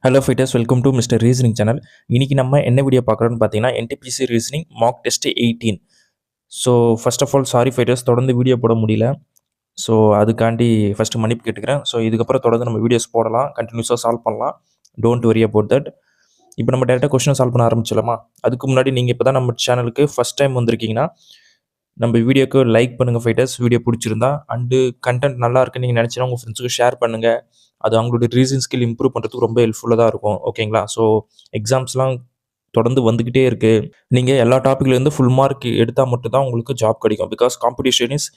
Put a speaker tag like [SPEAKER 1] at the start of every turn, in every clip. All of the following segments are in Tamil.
[SPEAKER 1] Hello fighters, welcome to Mister Reasoning channel. இன்றைக்கி நம்ம என்ன வீடியோ பார்க்குறோன்னு பார்த்தீங்கன்னா, NTPC reasoning mark test 18. So first of all sorry fighters, தொடர்ந்து வீடியோ போட முடியல. ஸோ அதுக்காண்டி ஃபஸ்ட்டு மன்னிப்பு கேட்டுக்கிறேன். ஸோ இதுக்கப்புறம் தொடர்ந்து நம்ம வீடியோஸ் போடலாம், கண்டினியூஸாக சால்வ் பண்ணலாம். Don't worry about that. இப்போ நம்ம டேரெக்டாக கொஸ்டினை சால்வ் பண்ண ஆரம்பிச்சிடலாமா? அதுக்கு முன்னாடி நீங்கள் இப்போ தான் நம்ம சேனலுக்கு ஃபஸ்ட் டைம் வந்திருக்கீங்கன்னா, நம்ம வீடியோக்கு லைக் பண்ணுங்கள் ஃபைட்டர்ஸ், வீடியோ பிடிச்சிருந்தா. அண்டு கண்டென்ட் நல்லா இருக்குன்னு நீங்கள் நினச்சினா உங்கள் ஃப்ரெண்ட்ஸுக்கு ஷேர் பண்ணுங்கள். அது அவங்களுடைய ரீசனிங் ஸ்கில் இம்ப்ரூவ் பண்ணுறதுக்கு ரொம்ப ஹெல்ப்ஃபுல்லாக தான் இருக்கும். ஓகேங்களா? ஸோ எக்ஸாம்ஸ்லாம் தொடர்ந்து வந்துக்கிட்டே இருக்குது. நீங்கள் எல்லா டாப்பிக்லேருந்து ஃபுல் மார்க் எடுத்தால் மட்டும்தான் உங்களுக்கு ஜாப் கிடைக்கும். Because competition is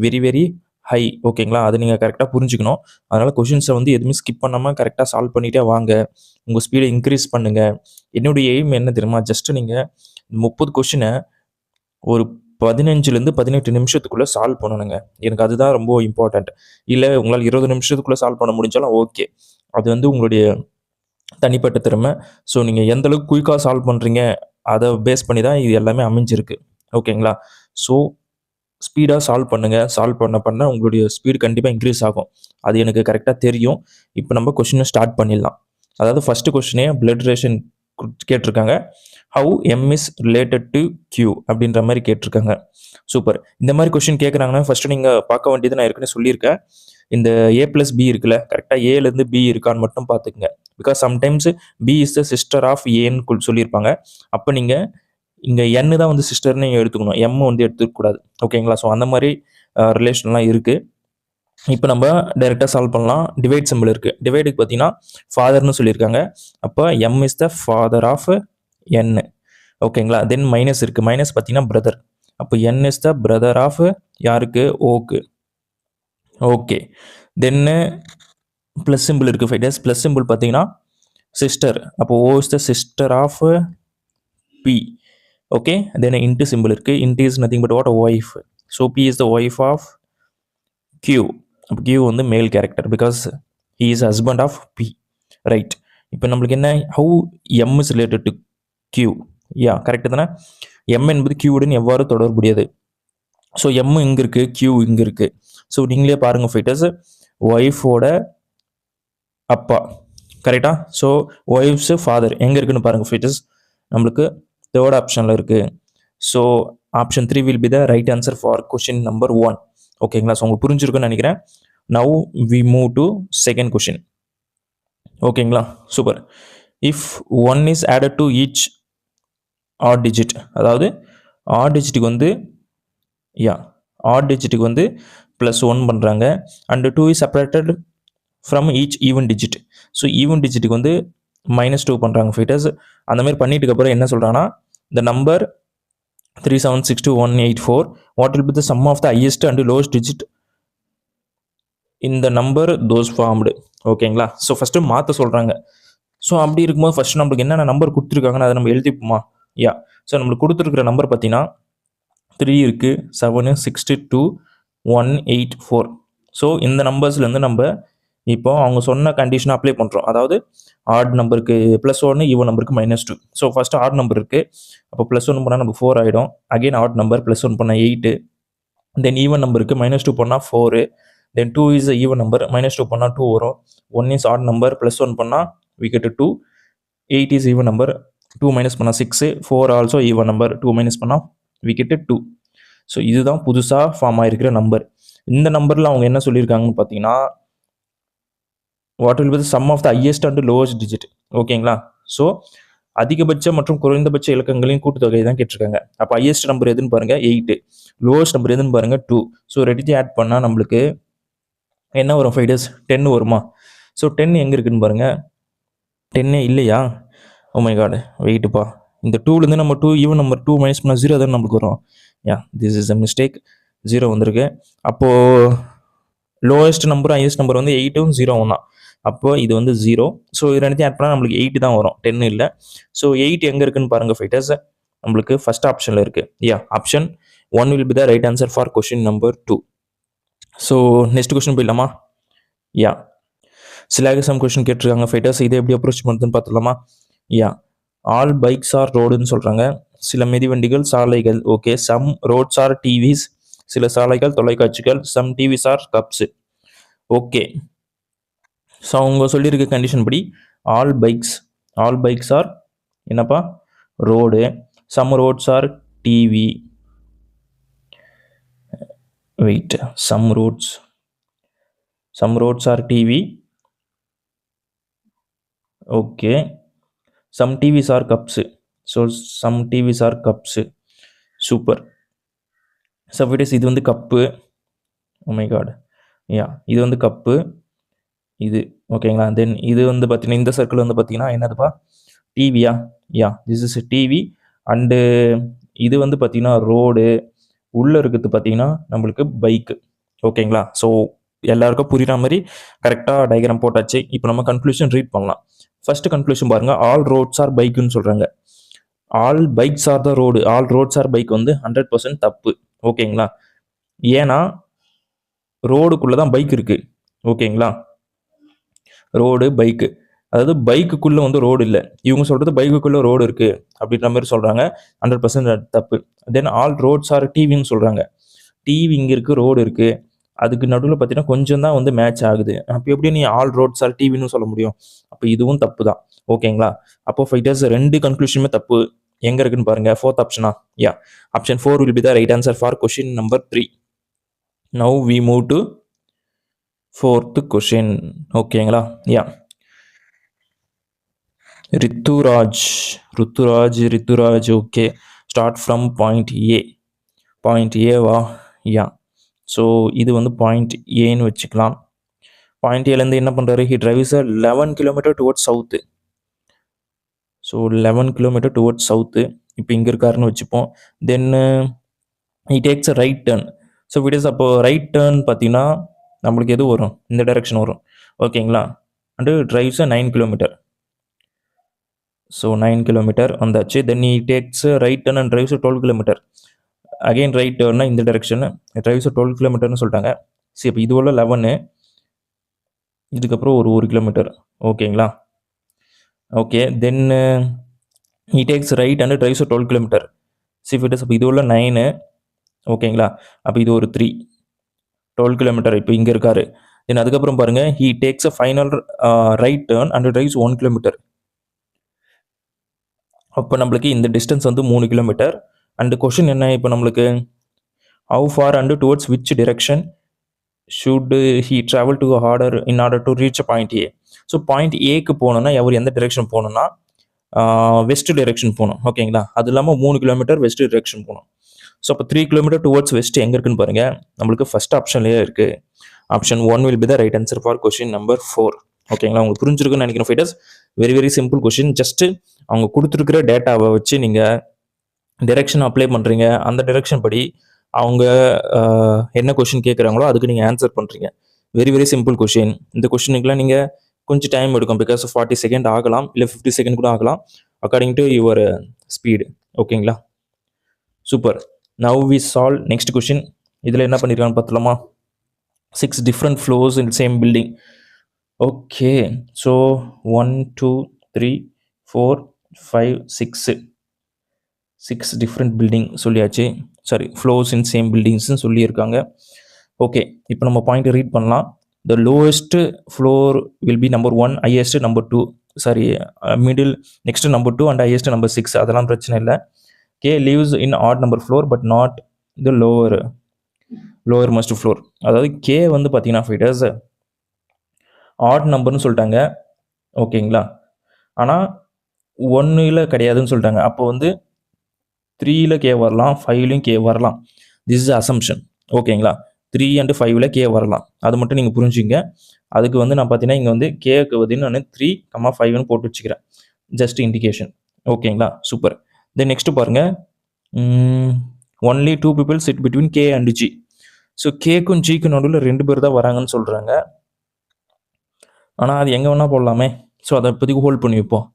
[SPEAKER 1] very very high. ஓகேங்களா? அதை நீங்கள் கரெக்டாக புரிஞ்சுக்கணும். அதனால் கொஷின்ஸை வந்து எதுவுமே ஸ்கிப் பண்ணாமல் கரெக்டாக சால்வ் பண்ணிகிட்டே வாங்க. உங்கள் ஸ்பீடை இன்க்ரீஸ் பண்ணுங்கள். என்னுடைய எய்ம் என்ன தெரியுமா? ஜஸ்ட்டு நீங்கள் 30 கொஷினை ஒரு 15லேருந்து 18 நிமிஷத்துக்குள்ளே சால்வ் பண்ணணுங்க. எனக்கு அதுதான் ரொம்ப இம்பார்ட்டண்ட். இல்லை உங்களால் 20 நிமிஷத்துக்குள்ளே சால்வ் பண்ண முடிஞ்சாலும் ஓகே. அது வந்து உங்களுடைய தனிப்பட்ட திறமை. ஸோ நீங்கள் எந்த அளவுக்கு குயிக்காக சால்வ் பண்ணுறீங்க, அதை பேஸ் பண்ணி தான் இது எல்லாமே அமைஞ்சிருக்கு. ஓகேங்களா? ஸோ ஸ்பீடாக சால்வ் பண்ணுங்கள். சால்வ் பண்ண உங்களுடைய ஸ்பீடு கண்டிப்பாக இன்க்ரீஸ் ஆகும். அது எனக்கு கரெக்டாக தெரியும். இப்போ நம்ம கொஷினை ஸ்டார்ட் பண்ணிடலாம். அதாவது ஃபஸ்ட்டு கொஷினே பிளட் ரிலேஷன் கேட்டிருக்காங்க. How M is related to Q அப்படின்ற மாதிரி கேட்டிருக்காங்க. சூப்பர். இந்த மாதிரி கொஸ்டின் கேட்குறாங்கன்னா ஃபஸ்ட்டு நீங்கள் பார்க்க வேண்டியது நான் ஏற்கனவே சொல்லியிருக்கேன். இந்த A+B இருக்குல்ல, கரெக்டாக ஏலேருந்து பி இருக்கான்னு மட்டும் பார்த்துக்குங்க. Because sometimes B is the sister of ஏன்னு சொல்லியிருப்பாங்க. அப்போ நீங்கள் இங்கே என்னு தான் வந்து சிஸ்டர்னு நீங்கள் எடுத்துக்கணும், எம் வந்து எடுத்துக்கூடாது. ஓகேங்களா? ஸோ அந்த மாதிரி ரிலேஷன்லாம் இருக்குது. இப்போ நம்ம டைரெக்டாக சால்வ் பண்ணலாம். டிவைட் சிம்பிள் இருக்குது. டிவைடுக்கு பார்த்தீங்கன்னா ஃபாதர்னு சொல்லியிருக்காங்க. அப்போ M is the father of N. ஓகேங்களா? தென் மைனஸ் இருக்குது. மைனஸ் பார்த்தீங்கன்னா பிரதர். அப்போ N is the brother of யாருக்கு? Okay. Okay. Then plus symbol இருக்குது ஃபைட்டர்ஸ். ப்ளஸ் சிம்பிள் பார்த்தீங்கன்னா சிஸ்டர். அப்போ O is the sister of P. Okay. Then into symbol இருக்குது. Into is nothing but what? Wife. So P is the wife of Q. அப்போ கியூ வந்து male character because he is husband of B. Right. இப்போ நம்மளுக்கு என்ன? How M is related to Q. Yeah, correct தானே? எம் என்பது கியூவுடன் எவ்வாறு தொடர்புடையது? ஸோ எம் இங்கே இருக்குது, கியூ இங்கே இருக்குது. ஸோ நீங்களே பாருங்கள் ஃபைட்டர்ஸ், ஒய்ஃபோட அப்பா. கரெக்டாக? ஸோ ஒய்ஃப்ஸு ஃபாதர் எங்கே இருக்குன்னு பாருங்கள் ஃபைட்டர்ஸ். நம்மளுக்கு தேர்ட் ஆப்ஷனில் இருக்குது. So option 3 will be the right answer for question number 1. ஓகேங்களா? ஸோ உங்களுக்கு புரிஞ்சிருக்குன்னு நினைக்கிறேன். Now we move to second question. ஓகேங்களா? Super. If 1 is added to each odd digit, அதாவது ஆட் டிஜிட்டுக்கு வந்து ஆட் டிஜிட்டுக்கு வந்து +1 பண்ணுறாங்க. And 2 is separated from each even digit. So even டிஜிட்டுக்கு வந்து -2 பண்ணுறாங்க ஃபைட்டர்ஸ். அந்த மாதிரி பண்ணிட்டுக்கப்புறம் என்ன சொல்கிறாங்கன்னா, the number 3762184 what will be the sum of the highest and lowest digit இந்த நம்பர் தோஸ் ஃபார்ம்டு. ஓகேங்களா? ஸோ ஃபஸ்ட்டு மாற்ற சொல்கிறாங்க. ஸோ அப்படி இருக்கும்போது ஃபஸ்ட்டு நம்மளுக்கு என்னென்ன நம்பர் கொடுத்துருக்காங்கன்னு அதை நம்ம எழுதிப்போமா? ஸோ நம்மளுக்கு கொடுத்துருக்குற நம்பர் பார்த்தீங்கன்னா 3 இருக்குது, 7, 62, 184. ஸோ இந்த நம்பர்ஸ்லேருந்து நம்ம இப்போ அவங்க சொன்ன கண்டிஷனை அப்ளை பண்ணுறோம். அதாவது ஆட் நம்பருக்கு +1, ஈவன் நம்பருக்கு -2. ஸோ ஃபஸ்ட்டு ஆட் நம்பர் இருக்குது. அப்போ +1 பண்ணால் நமக்கு 4 ஆகிடும். அகெயின் ஆட் நம்பர் +1 பண்ணால் 8. தென் ஈவன் நம்பருக்கு -2 பண்ணால் 4. தென் 2 இஸ் ஈவன் நம்பர், -2 பண்ணால் 2 வரும். 1 இஸ் ஆட் நம்பர், +1 பண்ணால் we get 2. 8 is even number, 2 minus பண்ணால் 6. 4 ஆல்சோ ஈவன் நம்பர், 2 மைனஸ் பண்ணால் we get 2. ஸோ இதுதான் புதுசாக ஃபார்ம் ஆகிருக்கிற நம்பர். இந்த நம்பரில் அவங்க என்ன சொல்லியிருக்காங்கன்னு பார்த்தீங்கன்னா, what will be the sum of the highest and lowest digit. ஓகேங்களா? ஸோ அதிகபட்ச மற்றும் குறைந்தபட்ச இலக்கங்களின் கூட்டுத்தொகை தான் கேட்டிருக்காங்க. அப்போ ஹையஸ்ட் நம்பர் எதுன்னு பாருங்கள் 8, லோவஸ்ட் நம்பர் எதுன்னு பாருங்கள் 2. ஸோ ரெண்டுத்தையும் ஆட் பண்ணால் நம்மளுக்கு என்ன வரும் ஃபைட்டர்ஸ்? 10 வருமா? ஸோ 10 எங்கே இருக்குதுன்னு பாருங்கள். 10 இல்லையா? ஓ மை காட், வெயிட்டுப்பா. இந்த 2லேருந்து நம்ம 2 ஈவன் நம்பர் 2 மைனஸ் பண்ணால் 0 தான் நம்மளுக்கு வரும். This is a mistake. 0 வந்திருக்கு. அப்போது லோவஸ்ட் நம்பரும் ஹையஸ்ட் நம்பர் வந்து 8ம் 0வும் தான். அப்போது இது வந்து 0. ஸோ இது ரெண்டுத்தையும் ஆட் பண்ணால் நம்மளுக்கு 8 தான் வரும், 10 இல்லை. ஸோ 8 எங்கே இருக்குன்னு பாருங்கள் ஃபைட்டர்ஸ். நம்மளுக்கு ஃபஸ்ட் ஆப்ஷனில் இருக்குது. Option 1 will be the right answer for question number 2. So next question போயிடலாமா? சிலாகசம் கொஸ்டின் கேட்டிருக்காங்க ஃபைட்டர்ஸ். இதை எப்படி அப்ரோச் பண்ணுறதுன்னு பார்த்துலாமா? ஆல் பைக்ஸ் ஆர் ரோடுன்னு சொல்கிறாங்க. சில மிதிவண்டிகள் சாலைகள். Okay. Some roads are TVs. சில சாலைகள் தொலைக்காட்சிகள். Some TVs are cups. Okay. So அவங்க சொல்லியிருக்க கண்டிஷன் படி ஆல் பைக்ஸ் ஆர் என்னப்பா road. Some roads are TV. Wait, some roads are TV. Okay, some TVs are cups. So some TVs are cups. Super. So it is இது வந்து cup. Oh my god. Yeah, இது வந்து கப்பு இது. ஓகேங்களா. தென் இது வந்து பார்த்தீங்கன்னா இந்த சர்க்கிள் வந்து பார்த்தீங்கன்னா என்னதுப்பா டிவியா. யா, திஸ் இஸ் டிவி. அண்டு இது வந்து பார்த்தீங்கன்னா ரோடு. உள்ளே இருக்கிறது பார்த்தீங்கன்னா நம்மளுக்கு பைக்கு. ஓகேங்களா. ஸோ எல்லாருக்கும் புரியுற மாதிரி கரெக்டாக டயக்ராம் போட்டாச்சு. இப்போ நம்ம கன்க்ளூஷன் ரீட் பண்ணலாம். ஃபர்ஸ்ட் கன்க்ளூஷன் பாருங்க, ஆல் ரோட்ஸ் ஆர் பைக்குன்னு சொல்றாங்க. All bikes are the road, all roads are bike வந்து 100% தப்பு. ஓகேங்களா. ஏன்னா ரோடுக்குள்ள தான் பைக் இருக்கு. ஓகேங்களா. ரோடு பைக்கு, அதாவது பைக்குக்குள்ள வந்து ரோடு இல்லை. இவங்க சொல்றது பைக்குக்குள்ள ரோடு இருக்கு அப்படின்ற மாதிரி சொல்றாங்க. 100% தப்பு. தென் ஆல் ரோட்ஸ் ஆர் டிவின்னு சொல்றாங்க. டிவி இங்க இருக்கு, ரோடு இருக்கு, அதுக்கு நடுவில் பார்த்தீங்கன்னா கொஞ்சம் தான் வந்து மேட்ச் ஆகுது. அப்போ எப்படி நீ ஆல் ரோட்ஸ் ஆர் டிவின்னு சொல்ல முடியும்? அப்போ இதுவும் தப்பு தான். ஓகேங்களா. அப்போ ஃபைட்டர்ஸ் ரெண்டு கன்க்ளூஷனுமே தப்பு. எங்க இருக்குன்னு பாருங்க, ஃபோர்த் ஆப்ஷனா. Yeah, option 4 will be the right answer for question number 3. Now we move to fourth question. ஓகேங்களா. Yeah, Rituraj. Okay, start from point ஏவா. யா, ஸோ இது வந்து பாயிண்ட் ஏன்னு வச்சுக்கலாம். பாயிண்ட் ஏலேருந்து என்ன பண்ணுறாரு, he drives 11 kilometre towards south. So 11 kilometre towards south. இப்போ இங்கே இருக்காருன்னு வச்சுப்போம். Then he takes a right turn. So it is அப்போ ரைட் டர்ன் பார்த்தீங்கன்னா நம்மளுக்கு எது வரும், இந்த டைரக்ஷன் வரும். ஓகேங்களா. And drives 9 kilometre. So 9 kilometre வந்தாச்சு. Then he takes right turn and drives 12 kilometre. Again right டர்னா இந்த டைரக்ஷன், டிரைவ்ஸ் 12 கிலோமீட்டர்னு சொல்லிட்டாங்க. சரி, இப்போ இது உள்ள 11, இதுக்கப்புறம் ஒரு 1 கிலோமீட்டர். ஓகேங்களா. Okay, then he takes right and drives 12 kilometre. சிஃபிட்டஸ் அப்போ இது உள்ள 9. ஓகேங்களா. அப்போ இது ஒரு 3, 12 கிலோமீட்டர். இப்போ இங்கே இருக்காரு. தென் அதுக்கப்புறம் பாருங்க, he takes a final right turn and drives 1 kilometre. அப்போ நம்மளுக்கு இந்த டிஸ்டன்ஸ் வந்து 3 கிலோமீட்டர். அண்ட் கொஷின் என்ன இப்போ நம்மளுக்கு, how for and towards which direction should he travel to order in order to reach point A. So point ஏக்கு போகணுன்னா அவர் எந்த டிரெக்ஷன் போகணுன்னா வெஸ்ட் டிரெக்ஷன் போகணும். ஓகேங்களா. அது இல்லாமல் 3 கிலோமீட்டர் வெஸ்ட் டிரெக்ஷன் போகணும். ஸோ அப்போ 3 கிலோமீட்டர் டுவர்ட்ஸ் வெஸ்ட் எங்கே இருக்குன்னு பாருங்க, நம்மளுக்கு ஃபர்ஸ்ட் ஆப்ஷன்லேயே இருக்கு. Option 1 will be the right answer for question number 4. ஓகேங்களா. உங்களுக்கு புரிஞ்சிருக்குன்னு நினைக்கிறேன் fighters. Very very simple question. Just அவங்க கொடுத்துருக்கிற டேட்டாவை வச்சு நீங்கள் டிரெக்ஷன் அப்ளை பண்ணுறீங்க. அந்த டிரெக்ஷன் படி அவங்க என்ன கொஷின் கேட்குறாங்களோ அதுக்கு நீங்கள் ஆன்சர் பண்ணுறீங்க. Very very simple question. இந்த கொஷினுக்குலாம் நீங்கள் கொஞ்சம் டைம் எடுக்கும். பிகாஸ் 40 செகண்ட் ஆகலாம், இல்லை 50 செகண்ட் கூட ஆகலாம், அக்கார்டிங் டு யுவர் ஸ்பீடு. ஓகேங்களா. Super. Now we solve next question. இதில் என்ன பண்ணியிருக்காங்கன்னு பார்த்தலாமா. 6 different floors in the same building. Okay, so 1 2 3 4 5 6 different building சொல்லியாச்சு. சாரி, ஃப்ளோர்ஸ் இன் சேம் பில்டிங்ஸ்னு சொல்லியிருக்காங்க. ஓகே, இப்போ நம்ம பாயிண்ட் ரீட் பண்ணலாம். The lowest floor will be number 1, highest number 2, sorry middle next number 2 and highest number 6. அதெல்லாம் பிரச்சனை இல்லை. K leaves in add number floor but not the lower must floor. அதாவது கே வந்து பார்த்தீங்கன்னா ஃபைட்டர்ஸ் ஆட் நம்பர்னு சொல்லிட்டாங்க. ஓகேங்களா. ஆனால் 1ல் கிடையாதுன்னு சொல்லிட்டாங்க. அப்போ வந்து 3ல் கே வரலாம், 5லையும் கே வரலாம். This is assumption. ஓகேங்களா. 3 and 5ல் கே வரலாம். அது மட்டும் நீங்கள் புரிஞ்சுங்க. அதுக்கு வந்து நான் பார்த்தீங்கன்னா இங்கே வந்து கேக்கு வந்து நான் 3, 5ன்னு போட்டு வச்சுக்கிறேன். Just indication. ஓகேங்களா. சூப்பர். தென் நெக்ஸ்ட் பாருங்க, only 2 people sit between K and G. So கேக்கும் ஜிக்கும் நடுவில் 2 பேர் தான் வராங்கன்னு சொல்கிறாங்க. ஆனால் அது எங்கே வேணால் போடலாமே. ஸோ அதை இப்போதைக்கு ஹோல்ட் பண்ணி வைப்போம்.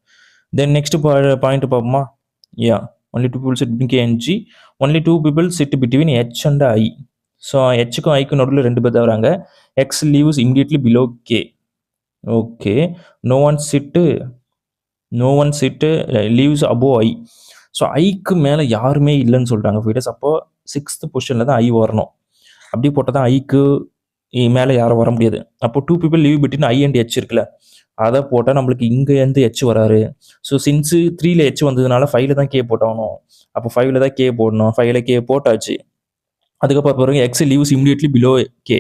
[SPEAKER 1] தென் நெக்ஸ்ட் பாயிண்ட் பார்ப்போமா. Yeah, only 2 people sit between K and G. Only 2 people sit between H and I. So ஹெச்சுக்கும் ஐக்கும் நடுவில் 2 பேர் தான் வராங்க. X lives immediately below K. Okay, no one sit lives above I. So ஐக்கு மேலே யாருமே இல்லைன்னு சொல்லிட்டாங்க ஃபைட்டர்ஸ். அப்போ 6th பொசிஷனில் தான் ஐ வரணும். அப்படி போட்டால் தான் ஐக்கு மேலே யாரும் வர முடியாது. அப்போ 2 people live between I and H இருக்குல்ல, அதை போட்டால் நம்மளுக்கு இங்கேருந்து ஹெச் வராரு. ஸோ சின்ஸு 3ல் ஹெச் வந்ததுனால 5ல் தான் கே போட்டாகணும். அப்போ 5ல் தான் கே போடணும். 5ல் கே போட்டாச்சு. அதுக்கப்புறம் பாருங்க X leaves immediately below K.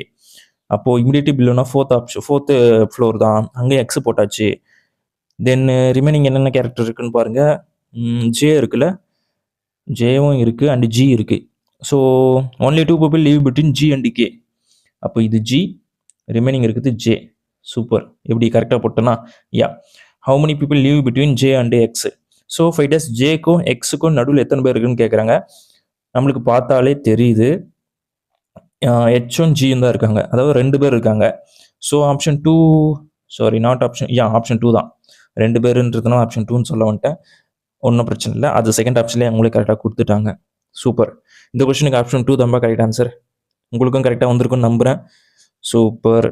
[SPEAKER 1] அப்போது இமிடியட்லி பிலோனா ஃபோர்த்து ஃப்ளோர் தான், அங்கே எக்ஸ் போட்டாச்சு. தென் ரிமைனிங் என்னென்ன கேரக்டர் இருக்குன்னு பாருங்கள். ஜே இருக்குல்ல, ஜேவும் இருக்குது அண்ட் ஜி இருக்குது. So only 2 people live between G and K. அப்போ இது ஜி, ரிமைனிங் இருக்குது ஜே. சூப்பர். எப்படி கரெக்டாக போட்டோன்னா yeah. How many people live between J and X. So fighters ஜேக்கும் எக்ஸுக்கும் நடுவில் எத்தனை பேர் இருக்குன்னு கேட்குறாங்க. நம்மளுக்கு பார்த்தாலே தெரியுது ஹெச்சும் ஜியும் தான் இருக்காங்க, அதாவது 2 பேர் இருக்காங்க. So option 2, sorry not option, option 2 தான். 2 பேருன்றதுனால ஆப்ஷன் 2ன்னு சொல்ல வந்துட்டேன். ஒன்றும் பிரச்சனை இல்லை, அது செகண்ட் ஆப்ஷன்லேயே அவங்களே கரெக்டாக கொடுத்துட்டாங்க. சூப்பர். இந்த கொஸ்டினுக்கு ஆப்ஷன் 2 தான் கரெக்ட் ஆன்சர். உங்களுக்கும் கரெக்டாக வந்திருக்குன்னு நம்புகிறேன். Super.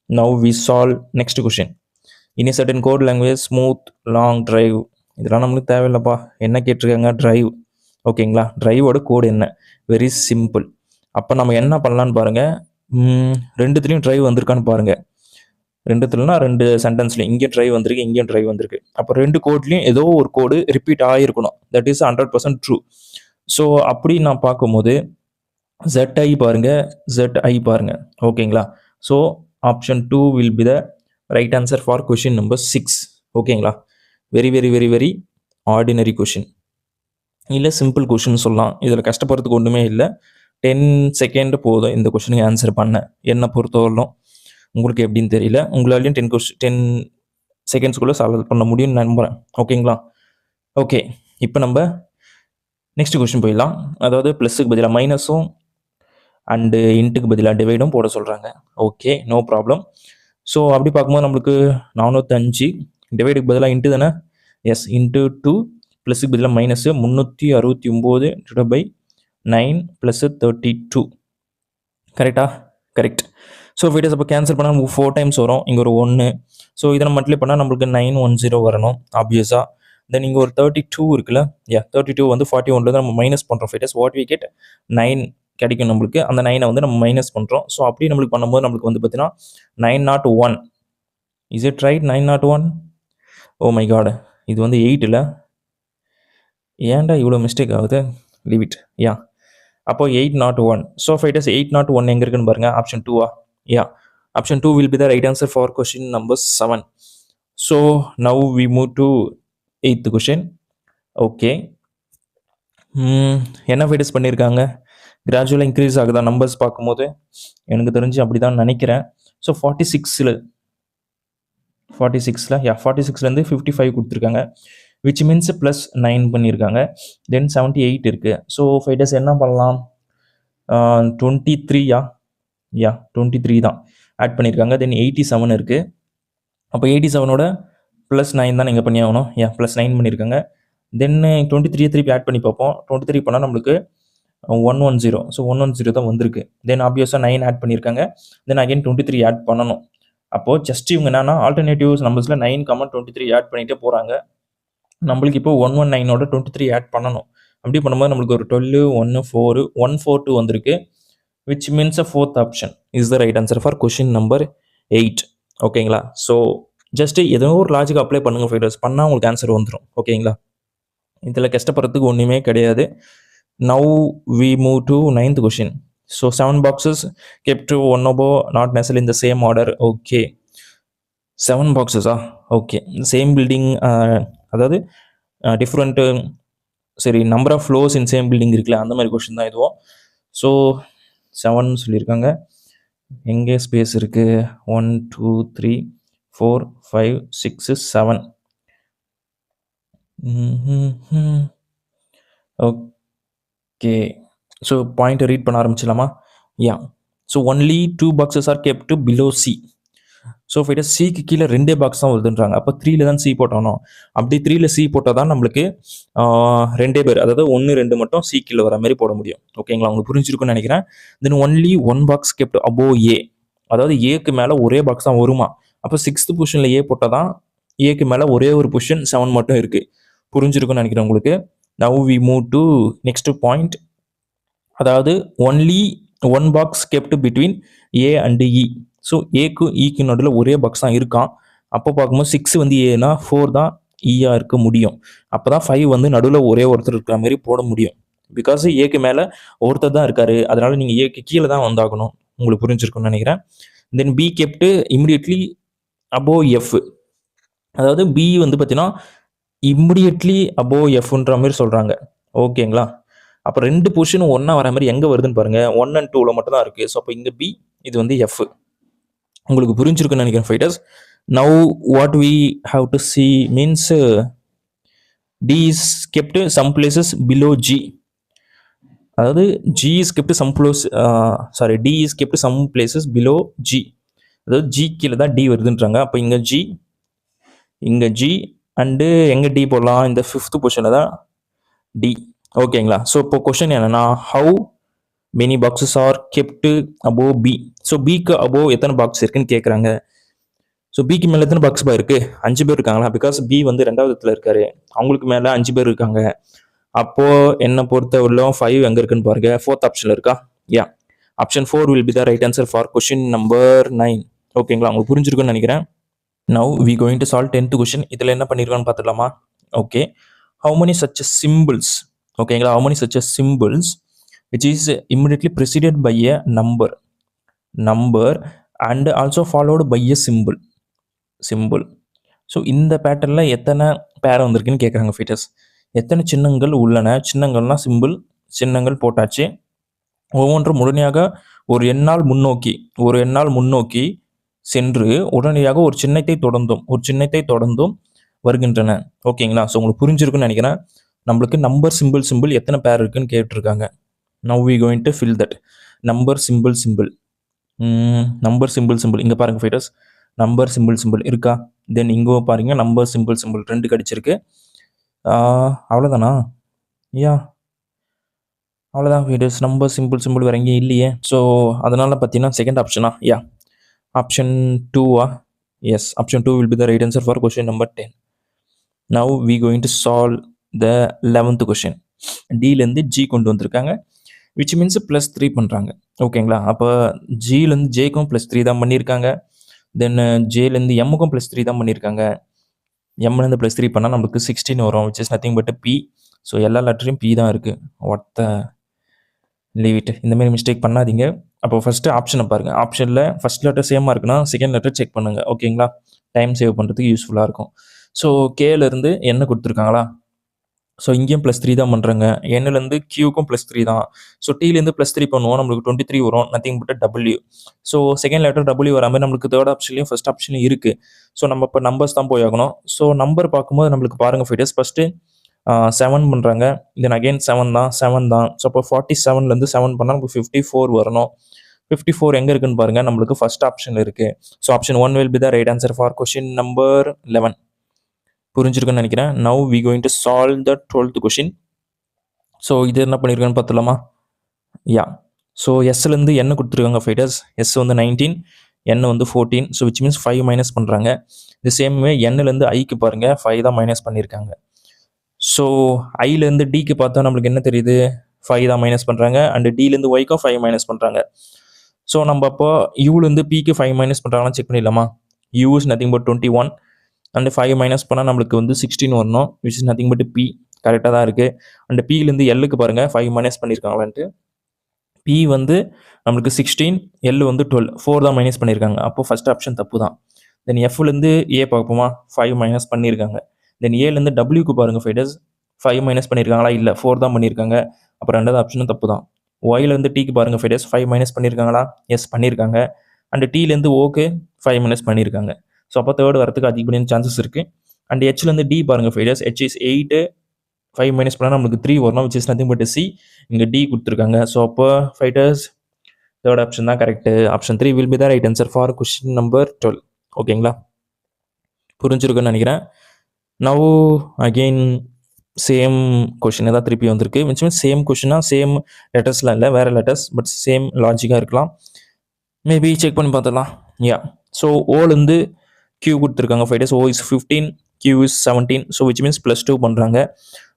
[SPEAKER 1] Now we solve next question. In a certain code language smooth long drive. இதெல்லாம் நம்மளுக்கு தேவையில்லைப்பா. என்ன கேட்டிருக்காங்க? டிரைவ். ஓகேங்களா, டிரைவோட கோடு என்ன? Very simple. அப்போ நம்ம என்ன பண்ணலான்னு பாருங்கள். ரெண்டுத்துலேயும் டிரைவ் வந்திருக்கான்னு பாருங்கள். ரெண்டுத்துலனா 2 சென்டென்ஸ்லையும் இங்கேயும் ட்ரைவ் வந்திருக்கு, இங்கேயும் ட்ரைவ் வந்திருக்கு. அப்போ 2 கோட்லையும் ஏதோ ஒரு கோடு ரிப்பீட் ஆகிருக்கணும். That is 100% true. ஸோ அப்படி நான் பார்க்கும்போது ZI பாருங்க, ZI பாருங்க. ஓகேங்களா. So option 2 will be the right answer for question number 6. ஓகேங்களா. Very very very very ordinary question, இல்லை சிம்பிள் கொஷின் சொல்லலாம். இதில் கஷ்டப்படுறதுக்கு ஒன்றுமே இல்லை. 10 செகண்ட் போதும் இந்த கொஷினுக்கு ஆன்சர் பண்ண, என்னை பொறுத்தவரையிலும். உங்களுக்கு எப்படின்னு தெரியல, உங்களாலையும் 10 செகண்ட்ஸ்குள்ளே சால்வ் பண்ண முடியும்னு நம்புகிறேன். ஓகேங்களா. ஓகே, இப்போ நம்ம நெக்ஸ்ட் கொஸ்டின் போயிடலாம். அதாவது ப்ளஸுக்கு பதிலாக மைனஸும் அண்டு இன்ட்டுக்கு பதிலாக டிவைடும் போட சொல்கிறாங்க. Okay, no problem. ஸோ அப்படி பார்க்கும்போது நம்மளுக்கு 405, டிவைடுக்கு பதிலாக இன்ட்டு தானே. எஸ், இன்ட்டு 2, ப்ளஸுக்கு பதிலாக மைனஸு 369/9 ப்ளஸ் 32. கரெக்டா? கரெக்ட். ஸோ ஃபைட்டஸ் அப்போ கேன்சல் பண்ணால் நமக்கு 4 டைம்ஸ் வரும். இங்கே ஒரு 1. ஸோ இதை நம்ம மல்டிப்ளை பண்ணால் நம்மளுக்கு 910 வரணும் ஆப்வியஸாக. தென் இங்கே ஒரு 32 இருக்குல்ல. 32 வந்து 41 நம்ம மைனஸ் பண்ணுறோம். ஃபைட்டஸ் வாட் வி கெட் 9 கிடைக்கும் நம்மளுக்கு. அந்த 9 வந்து நம்ம மைனஸ் பண்ணுறோம். ஸோ அப்படி நம்மளுக்கு பண்ணும்போது நம்மளுக்கு வந்து பார்த்தீங்கன்னா 901. Is it right? 901. Oh my God, இது வந்து 8 இல்லை. ஏன்டா இவ்வளோ மிஸ்டேக் ஆகுது? Leave it. அப்போ 801. ஸோ ஃபைட்டஸ் 801 எங்கே இருக்குன்னு பாருங்க. ஆப்ஷன் 2வா? Option 2 will be the right answer for question number 7. So now we move to 8th question. Okay. என்ன ஃபைட்டஸ் பண்ணியிருக்காங்க? கிராஜுவலாக இன்க்ரீஸ் ஆகுதா நம்பர்ஸ் பார்க்கும்போது? எனக்கு தெரிஞ்சு அப்படி தான் நினைக்கிறேன். ஸோ 46லேருந்து 55 கொடுத்துருக்காங்க. விச் மீன்ஸ் +9 பண்ணியிருக்காங்க. தென் 78 இருக்குது. ஸோ ஃபைட்டஸ் என்ன பண்ணலாம்? 23 23 தான் ஆட் பண்ணியிருக்காங்க. தென் 87 இருக்குது. அப்போ 87ஓட +9 தான் நீங்கள் பண்ணி ஆகணும். +9 பண்ணியிருக்காங்க. தென் 23 திருப்பி ஆட் பண்ணி பார்ப்போம். 23 பண்ணால் நம்மளுக்கு 110. ஸோ 110 தான் வந்திருக்கு. தென் ஆப்வியஸாக 9 ஆட் பண்ணியிருக்காங்க. தென் அகைன் 23 ஆட் பண்ணணும். அப்போது ஜஸ்ட் இவங்க என்னன்னா ஆல்டர்னேட்டிவ்ஸ் நம்பர்ஸில் 9, 23 ஆட் பண்ணிகிட்டே போகிறாங்க. நம்மளுக்கு இப்போ 119ஓட 23 ஆட் பண்ணணும். அப்படி பண்ணும்போது நம்மளுக்கு ஒரு 12, 1, 4, 142 வந்திருக்கு. which means a fourth option is the right answer for question number 8. ஓகேங்களா. ஸோ ஜஸ்ட் ஏதோ ஒரு லாஜிக் அப்ளை பண்ணுங்கள் ஃபைட்டர்ஸ், பண்ணால் உங்களுக்கு ஆன்சர் வந்துடும். ஓகேங்களா. இதில் கஷ்டப்படுறதுக்கு ஒன்றுமே கிடையாது. Now we move to 9th question. So 7 boxes kept to one above not necessarily in the same order. Okay, 7 boxes-ஆ? ஓகே, சேம் பில்டிங், அதாவது டிஃப்ரெண்ட்டு, சரி, number of floors in same building இருக்குல்ல, அந்த மாதிரி கொஸ்டின் தான் இதுவும். ஸோ 7 சொல்லியிருக்காங்க. எங்கே ஸ்பேஸ் இருக்குது? 1 2 3 4 5 6 7. ஓகே, ஸோ பாயிண்ட் ரீட் பண்ண ஆரம்பிச்சிடலாமா? So only 2 boxes are kept below C. So fighter சிக்கு கீழே 2 பாக்ஸ் தான் வருதுன்றாங்க. அப்போ 3ல் தான் சி போட்டணும். அப்படி 3ல் சி போட்டால் தான் நம்மளுக்கு 2 பேர், அதாவது 1 2 மட்டும் சி கீழே வர மாதிரி போட முடியும். ஓகேங்களா, உங்களுக்கு புரிஞ்சிருக்குன்னு நினைக்கிறேன். Then only 1 box kept above A, அதாவது ஏக்கு மேலே ஒரே பாக்ஸ் தான் வருமா. அப்போ 6th பொசிஷனில் ஏ போட்டால் தான் ஏக்கு மேலே ஒரே ஒரு பொசிஷன் 7 மட்டும் இருக்குது. புரிஞ்சிருக்குன்னு நினைக்கிறேன் உங்களுக்கு. Now we move to next point. அதாவது only 1 box kept between A and E. So ஏக்கு ஈக்கு நடுவில் ஒரே பாக்ஸ் தான் இருக்கான். அப்போ பார்க்கும்போது 6 வந்து ஏனா 4 தான் ஈயா இருக்க முடியும். அப்போ தான் 5 வந்து நடுவில் ஒரே ஒருத்தர் இருக்கிற மாதிரி போட முடியும். பிகாஸ் ஏக்கு மேலே ஒருத்தர் தான் இருக்காரு, அதனால நீங்கள் ஏக்கு கீழே தான் வந்தாகணும். உங்களுக்கு புரிஞ்சிருக்கும்னு நினைக்கிறேன். Then B kept immediately above F. அதாவது பி வந்து பார்த்தீங்கன்னா இமிடியட்லி அபோவ் எஃப்ன்ற மாதிரி சொல்கிறாங்க. ஓகேங்களா? அப்போ 2 பொசிஷனும் ஒன்றா வர மாதிரி எங்கே வருதுன்னு பாருங்கள். 1 and 2ல மட்டும் தான் இருக்குது. ஸோ அப்போ இங்கே பி, இது வந்து எஃப். உங்களுக்கு புரிஞ்சிருக்குன்னு நினைக்கிறேன் fighters. Now what we have to see means D is kept some places below G. அதாவது G is kept some sorry D is kept some places below G. அதாவது ஜி கீழே தான் டி வருதுன்றாங்க. அப்போ இங்கே ஜி, இங்கே ஜி அண்டு எங்கே டி போடலாம்? இந்த 5th பொசிஷனில் தான் டி. ஓகேங்களா? ஸோ இப்போ கொஸ்டின் என்னன்னா, how many boxes are kept above B. So பிக்கு அபோவ் எத்தனை பாக்ஸ் இருக்குன்னு கேட்குறாங்க. ஸோ பிக்கு மேலே எத்தனை பாக்ஸ் இருக்கு? 5 பேர் இருக்காங்களா? பிகாஸ் பி வந்து 2வது இடத்துல இருக்காரு, அவங்களுக்கு மேலே 5 பேர் இருக்காங்க. அப்போ என்ன பொறுத்தவரையிலும் 5 எங்கே இருக்குன்னு பாருங்க. 4th ஆப்ஷனில் இருக்கா? Yeah, option 4 will be the right answer for question number 9. ஓகேங்களா? உங்களுக்கு புரிஞ்சிருக்குன்னு நினைக்கிறேன். Now we going to solve 10th question. இதில் என்ன பண்ணியிருக்கான்னு பார்த்துக்கலாமா? Okay, how many such symbols. ஓகேங்களா? How many such symbols which is immediately preceded by a number and also followed by a symbol. So இந்த பேட்டர்னில் எத்தனை பேர் வந்திருக்குன்னு கேட்குறாங்க ஃபைட்டர்ஸ். எத்தனை சின்னங்கள் உள்ளன? சின்னங்கள்னா சின்னங்கள் போட்டாச்சு. ஒவ்வொன்றும் உடனடியாக ஒரு எண்ணால் முன்னோக்கி சென்று உடனடியாக ஒரு சின்னத்தை தொடர்ந்தும் வருகின்றன. ஓகேங்களா? ஸோ உங்களுக்கு புரிஞ்சிருக்குன்னு நினைக்கிறேன். நம்மளுக்கு நம்பர் சிம்பிள் எத்தனை பேர் இருக்குன்னு கேட்டிருக்காங்க. Now we going to fill that number symbol. Number simple இங்கே பாருங்க ஃபைட்டர்ஸ், நம்பர் சிம்பிள் இருக்கா? தென் இங்கே பாருங்க நம்பர் சிம்பிள் 2 கிடைச்சிருக்கு. அவ்வளோதானா? யா, அவ்வளோதான் ஃபைட்டர்ஸ். நம்பர் சிம்பிள் வேற எங்கேயும் இல்லையே. ஸோ அதனால பார்த்தீங்கன்னா செகண்ட் ஆப்ஷனா? யா, ஆப்ஷன் 2வா? Yes, option 2 will be the right answer for question number 10. Now we going to solve the 11th question. டிலேருந்து ஜி கொண்டு வந்திருக்காங்க, விச் மீன்ஸ் +3 பண்ணுறாங்க. ஓகேங்களா? அப்போ ஜிலேருந்து ஜேக்கும் +3 தான் பண்ணியிருக்காங்க. தென் ஜேலேருந்து எம்முக்கும் +3 தான் பண்ணியிருக்காங்க. எம்லேருந்து +3 பண்ணால் நம்மளுக்கு 16 வரும், which is nothing but B. So எல்லா லெட்டரையும் பி தான் இருக்குது. ஒத்த லீவ் இட், இந்தமாரி மிஸ்டேக் பண்ணாதீங்க. அப்போ ஃபஸ்ட்டு ஆப்ஷனை பாருங்கள். ஆப்ஷனில் ஃபஸ்ட் லெட்டர் சேமாக இருக்குன்னா செகண்ட் லெட்டர் செக் பண்ணுங்கள். ஓகேங்களா? டைம் சேவ் பண்ணுறதுக்கு யூஸ்ஃபுல்லாக இருக்கும். ஸோ கேலேருந்து என்ன கொடுத்துருக்காங்களா? ஸோ இங்கேயும் +3 தான் பண்ணுறாங்க. என்னலேருந்து கியூக்கும் +3 தான். ஸோ டீலேருந்து +3 பண்ணுவோம், நம்மளுக்கு 23 வரும், nothing but W. So second letter W வராமல் நம்மளுக்கு தேர்ட் ஆப்ஷன்லையும் ஃபஸ்ட் ஆப்ஷன்லையும் இருக்குது. ஸோ நம்ம இப்போ நம்பர்ஸ் தான் போய் ஆகணும். ஸோ நம்பர் பார்க்கும்போது நம்மளுக்கு பாருங்கள் ஃபைட்டர்ஸ், ஃபஸ்ட்டு 7 பண்ணுறாங்க, தென் அகெயின் 7 தான். ஸோ அப்போ 47லேருந்து 7 பண்ணால் நமக்கு 54 வரணும். 54 எங்கே இருக்குன்னு பாருங்கள், நம்மளுக்கு ஃபஸ்ட் ஆப்ஷனில் இருக்குது. So option 1 will be the right answer for question number 11. புரிஞ்சிருக்குன்னு நினைக்கிறேன். Now we going to solve the 12th question. So இது என்ன பண்ணியிருக்கான்னு பார்த்துலாமா? யா, ஸோ எஸ்லேருந்து என்ன கொடுத்துருக்காங்க ஃபைட்டர்ஸ்? எஸ் வந்து 19, என் வந்து 14. ஸோ விச் மீன்ஸ் 5 மைனஸ் பண்ணுறாங்க. இது சேம் வே என்னலேருந்து ஐக்கு பாருங்கள் 5 தான் மைனஸ் பண்ணியிருக்காங்க. ஸோ ஐலேருந்து டிக்கு பார்த்தா நம்மளுக்கு என்ன தெரியுது? 5 தான் மைனஸ் பண்ணுறாங்க. அண்டு டிலேருந்து ஒய்க்கும் 5 மைனஸ் பண்ணுறாங்க. ஸோ நம்ம அப்போ யூலேருந்து பிக்கு 5 மைனஸ் பண்ணுறாங்கன்னா செக் பண்ணிடலாமா? U is nothing but 21 and 5 minus பண்ணால் நம்மளுக்கு வந்து 16 வரணும், which is nothing but B. கரெக்டாக தான் இருக்குது. அண்டு பிலேருந்து எல்லுக்கு பாருங்கள் 5 மைனஸ் பண்ணியிருக்காங்களான்ட்டு. பி வந்து நம்மளுக்கு 16, எல் வந்து 12, 4 தான் மைனஸ் பண்ணியிருக்காங்க. அப்போது ஃபஸ்ட் ஆப்ஷன் தப்பு தான். தென் எஃப்லேருந்து ஏ பார்ப்போமா? 5 மைனஸ் பண்ணியிருக்காங்க. தென் ஏலேருந்து டபிள்யூக்கு பாருங்கள் ஃபைட்டர்ஸ், 5 மைனஸ் பண்ணியிருக்காங்களா? இல்லை, 4 தான் பண்ணியிருக்காங்க. அப்போ ரெண்டாவது ஆப்ஷனும் தப்பு தான். ஒய்லேருந்து டிக்கு பாருங்கள் ஃபைட்டர்ஸ், 5 மைனஸ் பண்ணியிருக்காங்களா? எஸ், பண்ணியிருக்காங்க. அண்டு டீலேருந்து ஓக்கு 5 மைனஸ் பண்ணியிருக்காங்க. ஸோ அப்போ தேர்ட் வரதுக்கு அதிகப்படியான சான்சஸ் இருக்குது. அண்ட் ஹெச்லேருந்து டி பாருங்கள் ஃபைட்டர்ஸ், ஹெச் இஸ் 8, 5 மைனஸ் பண்ணால் நம்மளுக்கு 3 வரணும், which is nothing but see. இங்கே டி கொடுத்துருக்காங்க. ஸோ அப்போ ஃபைட்டர்ஸ் தேர்ட் ஆப்ஷன் தான் correct. Option 3 will be the right answer for question number 12. ஓகேங்களா? புரிஞ்சிருக்குன்னு நினைக்கிறேன். நவ் அகெயின் சேம் கொஷின் தான் திருப்பி வந்திருக்கு. விச் மீன்ஸ் சேம் கொஷினா சேம் லெட்டர்ஸ்லாம் இல்லை, வேறு லெட்டர்ஸ், பட் சேம் லாஜிக்காக இருக்கலாம். மேபி செக் பண்ணி பார்த்துடலாம். யா, ஸோ ஓலேருந்து கியூ கொடுத்துருக்காங்க fighters. O is 15, Q is 17. So which means +2 பண்ணுறாங்க.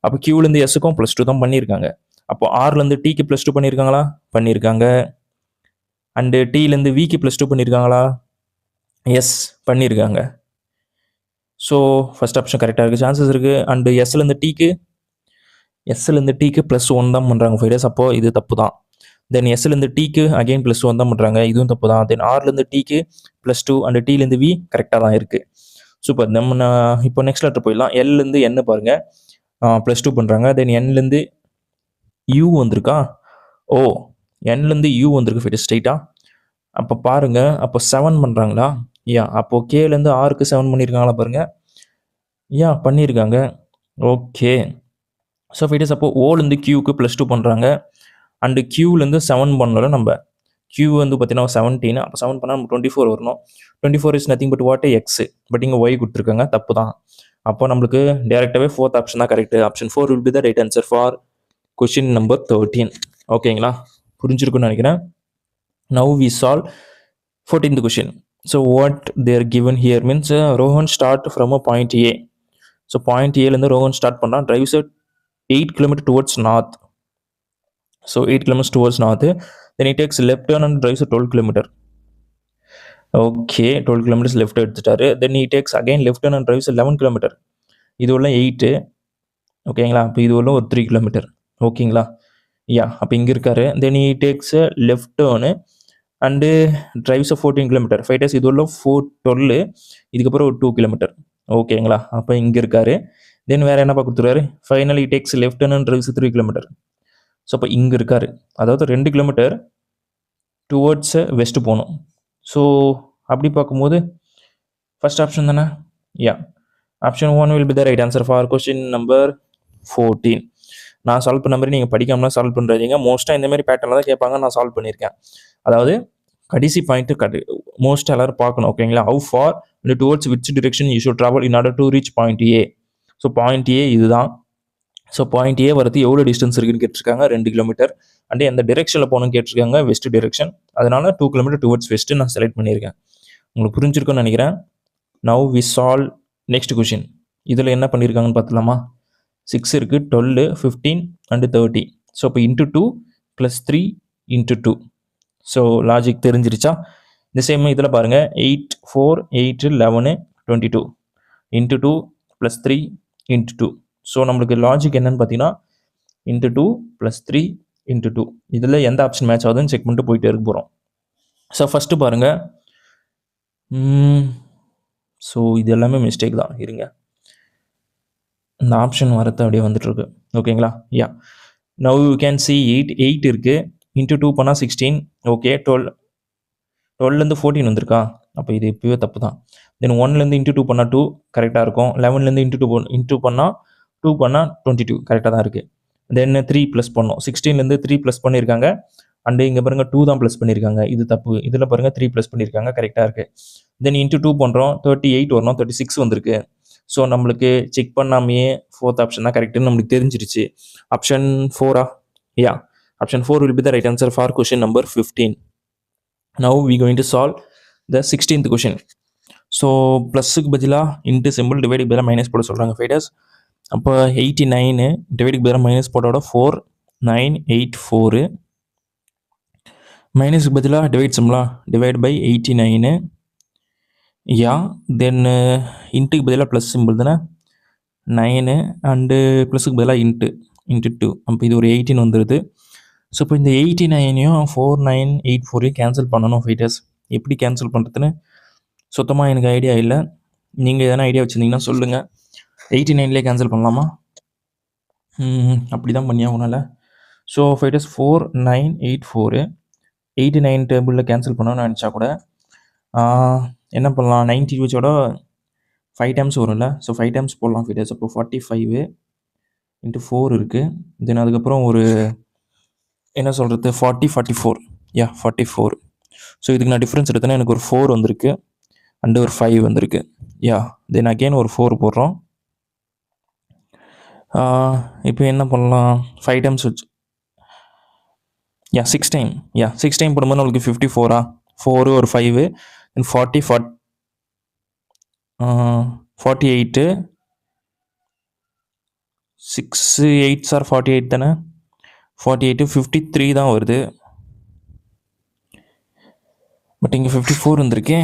[SPEAKER 1] அப்போ கியூலேருந்து எஸ்ஸுக்கும் +2 தான் பண்ணியிருக்காங்க. அப்போ ஆர்லேருந்து டிக்கு +2 பண்ணியிருக்காங்களா? பண்ணியிருக்காங்க. அண்டு டீலேருந்து விக்கு +2 பண்ணியிருக்காங்களா? எஸ், பண்ணியிருக்காங்க. ஸோ ஃபஸ்ட் ஆப்ஷன் கரெக்டாக இருக்குது, சான்சஸ் இருக்குது. அண்டு எஸ்லேருந்து டீக்கு ப்ளஸ் ஒன் தான் பண்ணுறாங்க ஃபைடர்ஸ், அப்போது இது தப்பு தான். தென் எஸ்லேருந்து டீக்கு அகைன் ப்ளஸ் ஒன் தான் பண்ணுறாங்க, இதுவும் தப்பு தான். தென் ஆர்லேருந்து டீக்கு ப்ளஸ் டூ அண்டு டீலேருந்து வி கரெக்டாக தான் இருக்குது. சூப்பர். நம்ம இப்போ நெக்ஸ்ட் லெட்டர் போயிடலாம். எல்லேருந்து என்ன பாருங்கள், ப்ளஸ் டூ பண்ணுறாங்க. தென் என்லேருந்து யூ வந்திருக்கா, ஓ என்லேருந்து யூ வந்திருக்கு ஃபைடர் ஸ்ட்ரைட்டாக. அப்போ பாருங்கள், அப்போ 7 பண்ணுறாங்களா, யா அப்போது கேலேருந்து ஆருக்கு 7 பண்ணியிருக்காங்களா பாருங்கள், யா பண்ணியிருக்காங்க. ஓகே, ஸோ ஃபைடர்ஸ் அப்போ ஓலேருந்து கியூக்கு ப்ளஸ் டூ பண்ணுறாங்க. அண்டு கியூலேருந்து 7 பண்ணல நம்ம. கியூ வந்து பார்த்தீங்கன்னா 17, அப்போ 7 பண்ணால் நம்ம 24 வரணும். 24 is nothing but what X, but இங்கே ஒய் கொடுத்துருக்காங்க, தப்பு தான். அப்போ நம்மளுக்கு டேரெக்டாகவே ஃபோர்த் ஆப்ஷன் தான் correct. Option 4 will be the right answer for question number 13. ஓகேங்களா, புரிஞ்சிருக்குன்னு நினைக்கிறேன். Now we solve 14th question. So what they are given here means Rohan start from a point A. So point A லேருந்து ரோஹன் ஸ்டார்ட் பண்ணுறான், drives at 8 km towards north. So 8 km towards north. Then he takes left turn and drives at 12 km. Okay, 12 km left எடுத்துட்டாரு. Then he takes again left turn and drives 11 km. இது உள்ள 8. ஓகேங்களா, அப்போ இது உள்ள ஒரு 3 km. ஓகேங்களா, யா அப்போ இங்கே இருக்காரு. தென் he takes left turn and drives 14 km. Fighters இது உள்ள 412, இதுக்கப்புறம் ஒரு 2 km. ஓகேங்களா, அப்போ இங்கே இருக்காரு. தென் வேறு என்னப்பா கொடுத்துருவாரு, finally takes left and drives 3 km. So அப்போ இங்கே இருக்காரு, அதாவது 2 km டுவர்ட்ஸ் வெஸ்ட் போகணும். ஸோ அப்படி பார்க்கும்போது ஃபஸ்ட் ஆப்ஷன் தானே, yeah option 1 will be the right answer for question number 14. நான் சால்வ் பண்ண மாதிரி நீங்கள் படிக்காமலாம் சால்வ் பண்ணுறீங்க. மோஸ்ட்டாக இந்த மாதிரி பேட்டர்னில் தான் கேட்பாங்க, நான் சால்வ் பண்ணியிருக்கேன். அதாவது கடைசி பாயிண்ட்டு மோஸ்ட் எல்லாரும் பார்க்கணும். ஓகேங்களா, how far towards which direction you should travel in order to reach point A. So point A இதுதான். ஸோ பாயிண்ட் ஏ வரது எவ்வளோ டிஸ்டன்ஸ் இருக்குன்னு கேட்டிருக்காங்க, 2 km. அண்ட் எந்த டிரெக்ஷனில் போகணும்னு கேட்டிருக்காங்க, வெஸ்ட் டிரெக்ஷன். அதனால 2 km டுவர்ட்ஸ் வெஸ்ட்டு நான் செலக்ட் பண்ணியிருக்கேன். உங்களுக்கு புரிஞ்சிருக்குன்னு நினைக்கிறேன். Now we solve next question. இதில் என்ன பண்ணியிருக்காங்கன்னு பார்த்துலாமா. 6 இருக்குது, 12, 15 அண்டு 30. ஸோ இப்போ இன்ட்டு 2 + 3 × 2. ஸோ லாஜிக் தெரிஞ்சிருச்சா. இந்த சேம் இதில் பாருங்கள், 8, 4, 8, 11, 22 × 2 + 3 × 2. ஸோ நம்மளுக்கு லாஜிக் என்னன்னு பார்த்தீங்கன்னா × 2 + 3 × 2. இதில் எந்த ஆப்ஷன் மேட்ச் ஆகுதுன்னு செக் பண்ணிட்டு போயிட்டே இருக்க போகிறோம். ஸோ ஃபஸ்ட்டு பாருங்கள், ஸோ இது எல்லாமே மிஸ்டேக் தான். இருங்க, இந்த ஆப்ஷன் வரது அப்படியே வந்துட்டுருக்கு. ஓகேங்களா, யா நவ் யூ கேன் சி 8 இருக்குது, × 2 பண்ணால் 16. ஓகே, 12லேருந்து 14 வந்திருக்கா, அப்போ இது இப்போவே தப்பு தான். தென் 1லேருந்து × 2 பண்ணால் 2 கரெக்டாக இருக்கும். 11லேருந்து × 2 பண்ணால் 2 பண்ணால் 22 கரெக்டாக தான் இருக்குது. தென் 3 ப்ளஸ் பண்ணோம், 16லேருந்து 3 ப்ளஸ் பண்ணியிருக்காங்க. அண்டு இங்கே பாருங்கள் 2 தான் ப்ளஸ் பண்ணியிருக்காங்க, இது தப்பு. இதில் பாருங்கள் 3 ப்ளஸ் பண்ணியிருக்காங்க, கரெக்டாக இருக்குது. தென் × 2 பண்ணுறோம், 38 வரணும், 36 வந்திருக்கு. ஸோ நம்மளுக்கு செக் பண்ணாமையே ஃபோர்த் ஆப்ஷன் தான் கரெக்டுன்னு நம்மளுக்கு தெரிஞ்சிருச்சு. ஆப்ஷன் 4ஆ, yeah option 4 will be the right answer for question number 15. Now we going to solve the 16th question. So ப்ளஸுக்கு பதிலாக இன்ட்டு சிம்பிள், டிவைடுக்கு பதிலாக மைனஸ் போட சொல்கிறாங்க ஃபைடர்ஸ். அப்போ 89 டிவைடுக்கு பதிலாக மைனஸ் போட்டோட 4984, மைனஸுக்கு பதிலாக டிவைட் சிம்பிளா, டிவைட் பை 89. யா தென் இன்ட்டுக்கு பதிலாக ப்ளஸ் சிம்பிள் தானே, 9 அண்டு ப்ளஸுக்கு பதிலாக × 2. அப்போ இது ஒரு 18 வந்துடுது. ஸோ இப்போ இந்த 89ஐயும் 4984ஐயும் கேன்சல் பண்ணணும் ஃபைட்டர்ஸ். எப்படி கேன்சல் பண்ணுறதுன்னு சுத்தமாக எனக்கு ஐடியா இல்லை. நீங்கள் எதனா ஐடியா வச்சுருந்தீங்கன்னா சொல்லுங்கள். 89லேயே கேன்சல் பண்ணலாமா? அப்படி தான் பண்ணியாகனால. ஸோ ஃபைட்டர்ஸ் 4984 89 டேபிளில் கேன்சல் பண்ணணும்னு நினச்சா கூட என்ன பண்ணலாம், 90 வச்சோட 5 டைம்ஸ் வரும்ல. ஸோ 5 டைம்ஸ் போடலாம் ஃபைட்டர்ஸ். அப்போ 45 × 4 இருக்குது. தென் அதுக்கப்புறம் ஒரு என்ன சொல்கிறது 40, 44, யா 44. ஸோ இதுக்கு நான் டிஃப்ரென்ஸ் எடுத்தேன்னா எனக்கு ஒரு 4 வந்திருக்கு அண்டு ஒரு 5 வந்திருக்கு. யா தென் அகெயின் ஒரு 4 போடுறோம். இப்போ என்ன பண்ணலாம், 5 டைம்ஸ் வச்சு, யா 6 டைம், யா 6 டைம் போடும்போது நம்மளுக்கு 54ஆ, 4 ஒரு 5 தென் 40, 48, 6 8s are 48 தானே, 48, 53 தான் வருது. பட் இங்கே 54 வந்திருக்கே.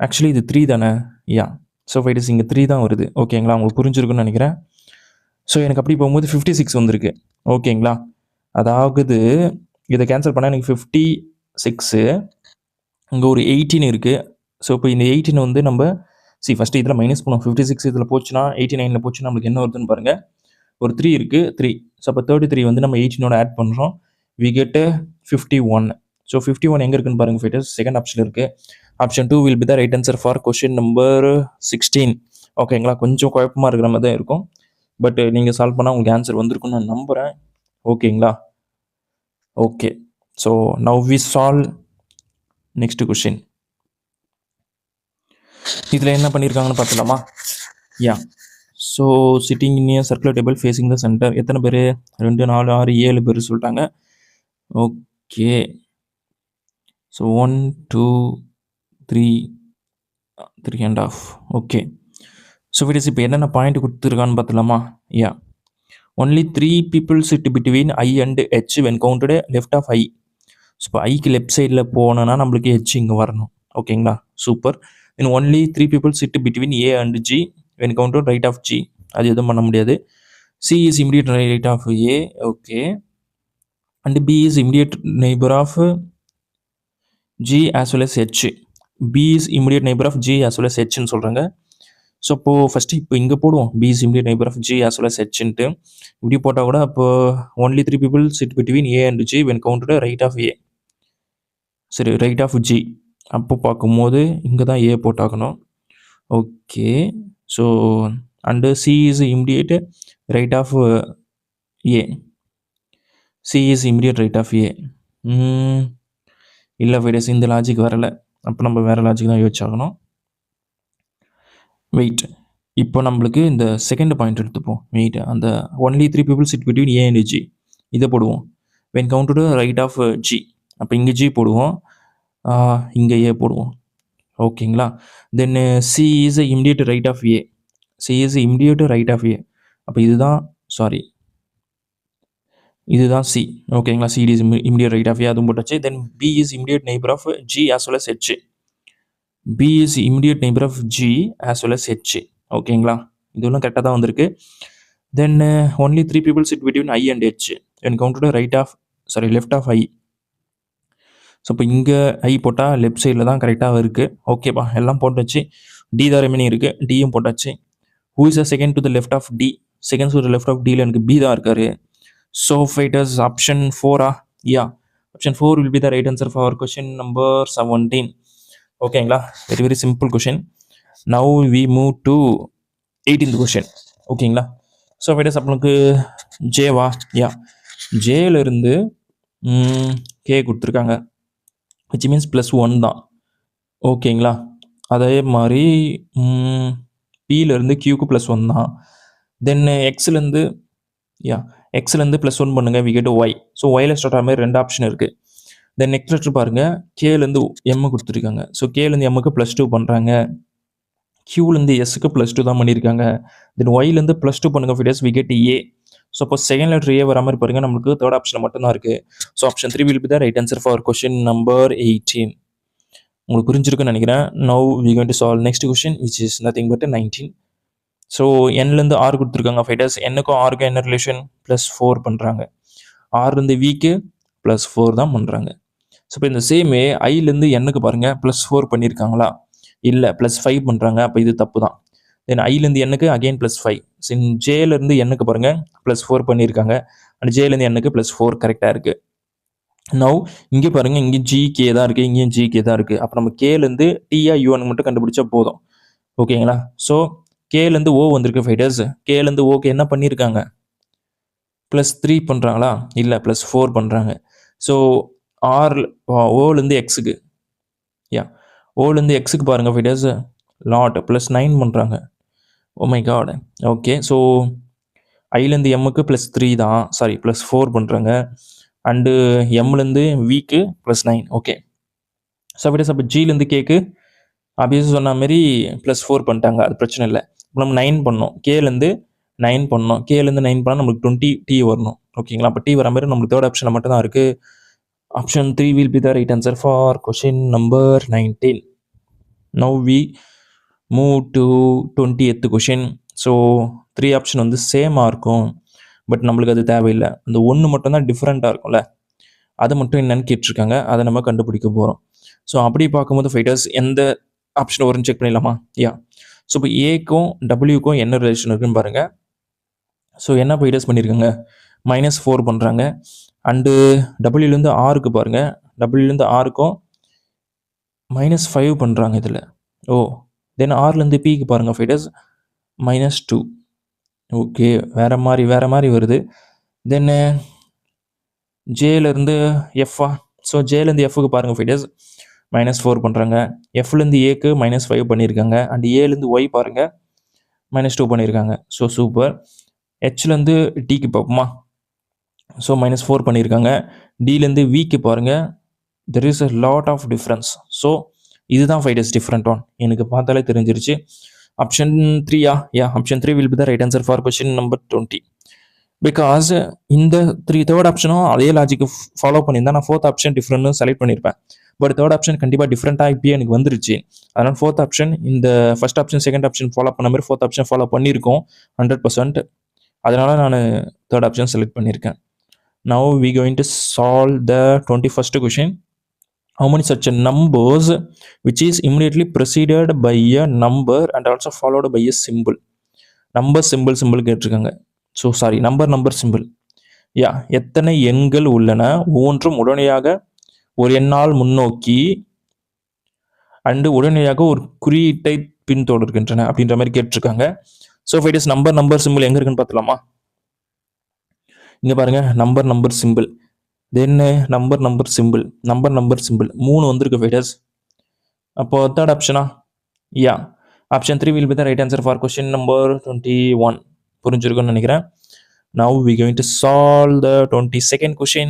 [SPEAKER 1] ஆக்சுவலி இது 3 தானே, யா ஸோ ஃபைட்டர்ஸ் இங்கே 3 தான் வருது. ஓகேங்களா, உங்களுக்கு புரிஞ்சிருக்குன்னு நினைக்கிறேன். ஸோ எனக்கு அப்படி போகும்போது 56 வந்திருக்கு. ஓகேங்களா, அதாவது இதை கேன்சல் பண்ணால் எனக்கு 56, இங்கே ஒரு 18 இருக்குது. ஸோ இப்போ இந்த 18 வந்து நம்ம ஃபஸ்ட்டு இதில் மைனஸ் பண்ணுவோம். 56 இதில் போச்சுன்னா 89ல் போச்சுன்னா நம்மளுக்கு என்ன வருதுன்னு பாருங்கள். ஒரு 3 இருக்குது, 3. ஸோ அப்போ 33 வந்து நம்ம 18ஓட ஆட் பண்ணுறோம். We get 51. ஸோ 51 எங்கே இருக்குன்னு பாருங்கள் ஃபைட்டர்ஸ், செகண்ட் ஆப்ஷன் இருக்குது. Option 2 will be the right answer for question number 16. ஓகேங்களா, கொஞ்சம் குழப்பமாக இருக்கிற மாதிரி தான் இருக்கும். பட் நீங்கள் சால்வ் பண்ணால் உங்களுக்கு ஆன்சர் வந்திருக்குன்னு நான் நம்புகிறேன். ஓகேங்களா, okay. So now we solve next question. இதில் என்ன பண்ணியிருக்காங்கன்னு பார்த்துலாமா? Yeah, so sitting in a circular table facing the centre. எத்தனை பேர்? 2, 4, 6, 7 பேர் சொல்லிட்டாங்க. Okay, so 1, 2, 3, 3.5. Okay, so videos இப்போ என்னென்ன பாயிண்ட் கொடுத்துருக்கான்னு பார்த்துலாமா? Yeah, only 3 people sit between I and H when counted left of I. So இப்போ ஐக்கு லெஃப்ட் சைடில் போனோன்னா நம்மளுக்கு H இங்கே வரணும். ஓகேங்களா, super. Then only 3 people sit between A and G when counted right of G. அது எதுவும் பண்ண முடியாது. C is immediate right of A. Okay, and B is immediate neighbor of G as well as H. B is immediate neighbor of G as well as Hன்னு சொல்கிறாங்க. ஸோ இப்போது ஃபஸ்ட்டு இப்போ இங்கே போடுவோம், B is immediate neighbor of G as well as Hன்ட்டு. இப்படி போட்டால் கூட அப்போ only 3 people sit between A and G when counted right of A. சரி, ரைட் ஆஃப் G அப்போ பார்க்கும்போது இங்கே தான் A போட்டாக்கணும். Okay, so and C is immediate right of A. C is immediate right of A. இல்லை ஃபைடஸ், இந்த லாஜிக் வரலை. அப்போ நம்ம வேறு லாஜிக் தான் யோசிச்சாகணும். வெயிட், இப்போ நம்மளுக்கு இந்த செகண்ட் பாயிண்ட் எடுத்துப்போம். வெயிட், அந்த only 3 people sit between A and G இதை போடுவோம். when counted right of G, அப்போ இங்கே G போடுவோம், இங்கே A போடுவோம். ஓகேங்களா, தென் C is immediate right of A. C is immediate right of A. அப்போ இதுதான் இதுதான் C. ஓகேங்களா, C is immediate right of A, அதுவும் போட்டாச்சு. தென் B is immediate neighbor of G as well as H. B is immediate neighbor of G as well as H. ஓகேங்களா, இதெல்லாம் கரெக்டாக தான் வந்திருக்கு. Then only 3 people sit between I and H when counted left of I. So இப்போ இங்கே ஐ போட்டால் லெஃப்ட் சைடில் தான் கரெக்டாக இருக்குது. ஓகேப்பா, எல்லாம் போட்டாச்சு. டி தான் ரெமினிங் இருக்குது, டியும் போட்டாச்சு. Who is a second to the left of D? Second to the left of டியில் எனக்கு பி தான் இருக்காரு. So fighters option 4. Yeah, option 4 will be the right answer for question number 17. ஓகேங்களா, very very simple question. Now we move to 18th question. ஓகேங்களா, ஸோ ஃபைட்டர்ஸ் அப்பனுக்கு ஜேவா? யா, ஜேலேருந்து கே கொடுத்துருக்காங்க, விச் மீன்ஸ் +1 தான். ஓகேங்களா, அதே மாதிரி பியிலேருந்து கியூக்கு +1 தான். தென் எக்ஸ்லேருந்து +1 பண்ணுங்கள், வி கெட் ஒய். ஸோ ஒயில் ஸ்டார்ட் ஆகிற மாதிரி 2 ஆப்ஷன் இருக்குது. தென் நெக்ஸ்ட் லெட்டர் பாருங்கள், கேலேருந்து எம்மு கொடுத்துருக்காங்க. ஸோ கேலேருந்து எம்முக்கு +2 பண்ணுறாங்க, கியூலேருந்து எஸ்ஸுக்கு +2 தான் பண்ணியிருக்காங்க. தென் ஒய்லேருந்து +2 பண்ணுங்கள் fighters, we get A. So அப்போ செகண்ட் லெட்டர் ஏ வர மாதிரி பாருங்கள், நம்மளுக்கு தேர்ட் ஆப்ஷன் மட்டும்தான் இருக்குது. So option 3 will be the right answer for question number 18. உங்களுக்கு புரிஞ்சிருக்குன்னு நினைக்கிறேன். Now we going to solve next question which is nothing but 19. So என்லேருந்து ஆர் கொடுத்துருக்காங்க ஃபைட்டர்ஸ். என்னுக்கும் ஆருக்கும் என்ன ரிலேஷன்? +4 பண்ணுறாங்க. ஆர்லேருந்து விக்கு +4 தான் பண்ணுறாங்க. ஸோ இப்போ இந்த சேமே ஐலேருந்து என்னுக்கு பாருங்கள் +4 பண்ணியிருக்காங்களா? இல்லை, +5 பண்ணுறாங்க. அப்போ இது தப்பு தான். தென் ஐலேருந்து என்னுக்கு அகெயின் +5. சின் ஜேலேருந்து என்னுக்கு பாருங்கள் +4 பண்ணியிருக்காங்க. அண்ட் ஜேலேருந்து என்னுக்கு +4 கரெக்டாக இருக்குது. நவ் இங்கே பாருங்கள், இங்கே ஜிகே தான் இருக்குது, இங்கேயும் ஜிகே தான் இருக்குது. அப்போ நம்ம கேலேருந்து டிஆ யூஎன் மட்டும் கண்டுபிடிச்சா போதும். ஓகேங்களா, ஸோ கேலேருந்து ஓ வந்திருக்கு ஃபைட்டர்ஸ். கேலேருந்து ஓகே என்ன பண்ணியிருக்காங்க? +3 பண்ணுறாங்களா? இல்லை, +4 பண்ணுறாங்க. ஸோ ஓலேருந்து எக்ஸுக்கு, யா, ஓலேருந்து எக்ஸுக்கு பாருங்கள் ஃபைட்டர்ஸ், லாட் +9 பண்ணுறாங்க. Oh my God. Okay, so ஐலேருந்து எம்முக்கு +3 தான், +4 பண்ணுறாங்க. அண்டு எம்லேருந்து விக்கு +9. ஓகே, ஸோ ஃபைட்டர்ஸ் அப்போ ஜிலேருந்து கேக்கு ஆப்வியஸாக சொன்ன மாதிரி +4 பண்ணிட்டாங்க, அது பிரச்சனை இல்லை. இப்போ நம்ம 9 பண்ணோம், கேலேருந்து 9 பண்ணோம். கேலேருந்து 9 பண்ணால் நம்மளுக்கு 20 டி வரணும். ஓகேங்களா, அப்போ டி வர மாதிரி நம்மளுக்கு தேர்ட் ஆப்ஷனில் மட்டும் தான் இருக்குது. Option 3 will be the right answer for question number 19. Now we move to 20th question. So 3 option வந்து சேமாக இருக்கும். பட் நம்மளுக்கு அது தேவையில்லை. அந்த ஒன்று மட்டும்தான் டிஃப்ரெண்ட்டாக இருக்கும்ல, அது மட்டும் என்னன்னு கேட்டிருக்காங்க. அதை நம்ம கண்டுபிடிக்க போகிறோம். ஸோ அப்படி பார்க்கும்போது ஃபைட்டர்ஸ் எந்த ஆப்ஷன் வரும்னு செக் பண்ணிடலாமா? யா. ஸோ இப்போ ஏக்கும் டபிள்யூக்கும் என்ன ரிலேஷன் இருக்குன்னு பாருங்கள். ஸோ என்ன ஃபைட்டர்ஸ் பண்ணியிருக்காங்க, -4 பண்ணுறாங்க. அண்டு டபிள்யூலேருந்து ஆருக்கு பாருங்கள், டபிள்யூலேருந்து ஆருக்கும் -5 பண்ணுறாங்க இதில். ஓ, தென் ஆர்லேருந்து பிக்கு பாருங்கள் ஃபைட்டர்ஸ், -2. ஓகே, வேறு மாதிரி வருது. தென்னு ஜேலேருந்து எஃப்ஆ. ஸோ ஜேலேருந்து எஃப்க்கு பாருங்கள் ஃபைட்டர்ஸ், -4 பண்ணுறாங்க. எஃப்லேருந்து ஏக்கு -5 பண்ணியிருக்காங்க. அண்ட் ஏலேருந்து ஒய் பாருங்கள், -2 பண்ணியிருக்காங்க. So super. ஹெச்லேருந்து டிக்கு பார்ப்போமா? ஸோ -4 பண்ணியிருக்காங்க. டிலேருந்து விக்கு பாருங்கள், there is a lot of difference. So இதுதான் ஃபைட்டர்ஸ் டிஃப்ரெண்ட் ஒன், எனக்கு பார்த்தாலே தெரிஞ்சிருச்சு. ஆப்ஷன் 3யா? Yeah, option 3 will be the right answer for question number 20. Because இந்த தேர்ட் ஆப்ஷனும் அதே லாஜிக்கு ஃபாலோ பண்ணியிருந்தா நான் ஃபோர்த் ஆப்ஷன் டிஃப்ரெண்ட்னு செலக்ட் பண்ணியிருப்பேன். பட் தேர்ட் ஆப்ஷன் கண்டிப்பாக டிஃப்ரெண்ட்டாக இப்போயே எனக்கு வந்துருச்சு. அதனால் ஃபோர்த் ஆப்ஷன், இந்த first option second option follow பண்ண மாதிரி ஃபோர்த் ஆப்ஷன் ஃபாலோ பண்ணியிருக்கோம் 100%. அதனால் நான் தேர்ட் ஆப்ஷன் செலக்ட் பண்ணியிருக்கேன். Now we going to solve the 21st question. How many such numbers which is immediately preceded by a number and also followed by a symbol? Number symbol கேட்டிருக்காங்க. So sorry, number symbol. Yeah, எத்தனை எண்கள் உள்ளன ஒவ்வொன்றும் உடனடியாக ஒரு எண்ணால் முன்னோக்கி அண்டு உடனடியாக ஒரு குறியீட்டை பின்தொடர்கின்றன அப்படின்ற மாதிரி கேட்டிருக்காங்க. So if it is number symbol எங்கே இருக்குன்னு பார்த்துலாமா? இங்கே பாருங்க, number symbol, then number symbol 3 வந்திருக்கு ஃபைட்டர்ஸ். அப்போ தேர்ட் ஆப்ஷனா? Yeah, option 3 will be the right answer for question number 21. புரிஞ்சிருக்குன்னு நினைக்கிறேன். Now we going to solve the 22nd question.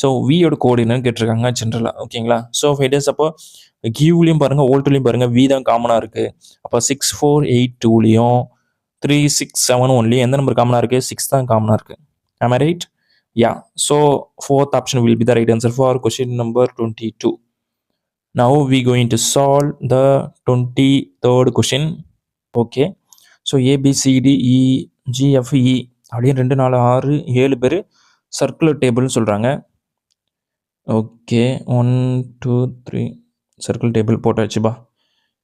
[SPEAKER 1] So வியோட கோடு என்னன்னு கேட்டிருக்காங்க ஜென்ரலாக. ஓகேங்களா? ஸோ ஃபைட்டர்ஸ் அப்போ கியூலையும் பாருங்கள், ஓல்ட்லையும் பாருங்கள், வி தான் காமனாக இருக்குது. அப்போ 6482லையும் 3671லையும் எந்த நம்பர் காமனாக இருக்குது? 6 தான் காமனாக இருக்குது. Am I right? Yeah. So fourth option will be the right answer for question number 22. Now we going to solve the 23rd question. Okay. So A, B, C, D, E, G, F, E அப்படியே 2 4 6 7 பேர் சர்க்குலர் டேபிள்னு சொல்கிறாங்க. ஓகே, 1 2 3 சர்க்கிள் டேபிள் போட்டாச்சுப்பா.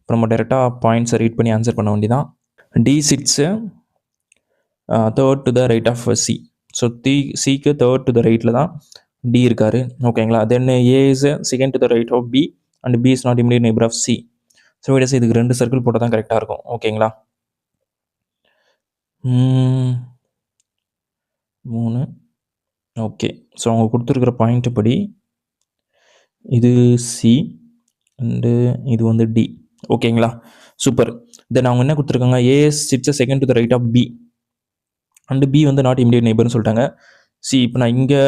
[SPEAKER 1] இப்போ நம்ம டேரெக்டாக பாயிண்ட்ஸை ரீட் பண்ணி ஆன்சர் பண்ண வேண்டியதான். D sits third to the right of C. So சிக்கு தேர்ட் டு த ரைட்டில் தான் டி இருக்காரு. ஓகேங்களா? Then A is second to the right of B and B is not immediate neighbour of C. So it is இதுக்கு 2 சர்க்கிள் போட்டால் தான் கரெக்டாக இருக்கும். ஓகேங்களா? 3. ஓகே. ஸோ அவங்க கொடுத்துருக்குற பாயிண்ட்டு படி இது சி அண்டு இது வந்து டி. ஓகேங்களா? சூப்பர். தென் அவங்க என்ன கொடுத்துருக்காங்க, A sits second to the right of B and B வந்து நாட் இமிடியட் நெய்பர்னு சொல்லிட்டாங்க. சி, இப்போ நான் இங்கே